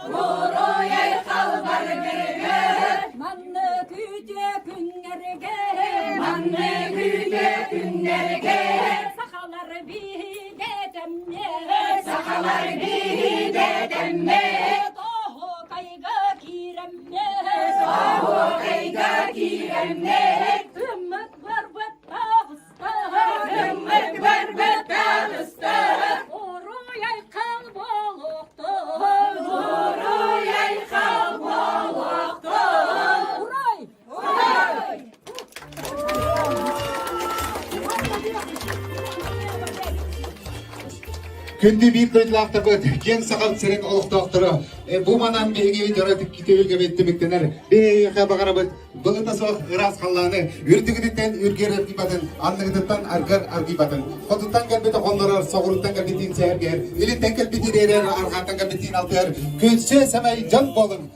Roro yaykalı bargıtıgı, Manlı güdek günlerge, Manlı güdek günlerge, Sakalar bir dedemle, Sakalar bir dedemle, Doğu kayga kiremle, Doğu kayga kiremle, Ümmük barbet dağısta, Ümmük barbet dağısta, Oru yaykal boluktu, Oru yaykal boluktu, Uray, Uray. Күнді бейт көйділақты көт, кен сақал сірен олықтақтыры. Бұ манан бейгеви жаратып кетеуілге беттіміктенер. Бейхе бағара бұд, бұлыта соқ ырас қалланы, үрдігідеттен үргер аргипатын, аннығыдыттан аргар аргипатын. Қотыттан кәлбеті қонларар, соғырыттан кәлбетін сәргер, еліттен кәлбеті дерер, арғаттан кәлбетін алтығар. Көтше сәмәй жан болын.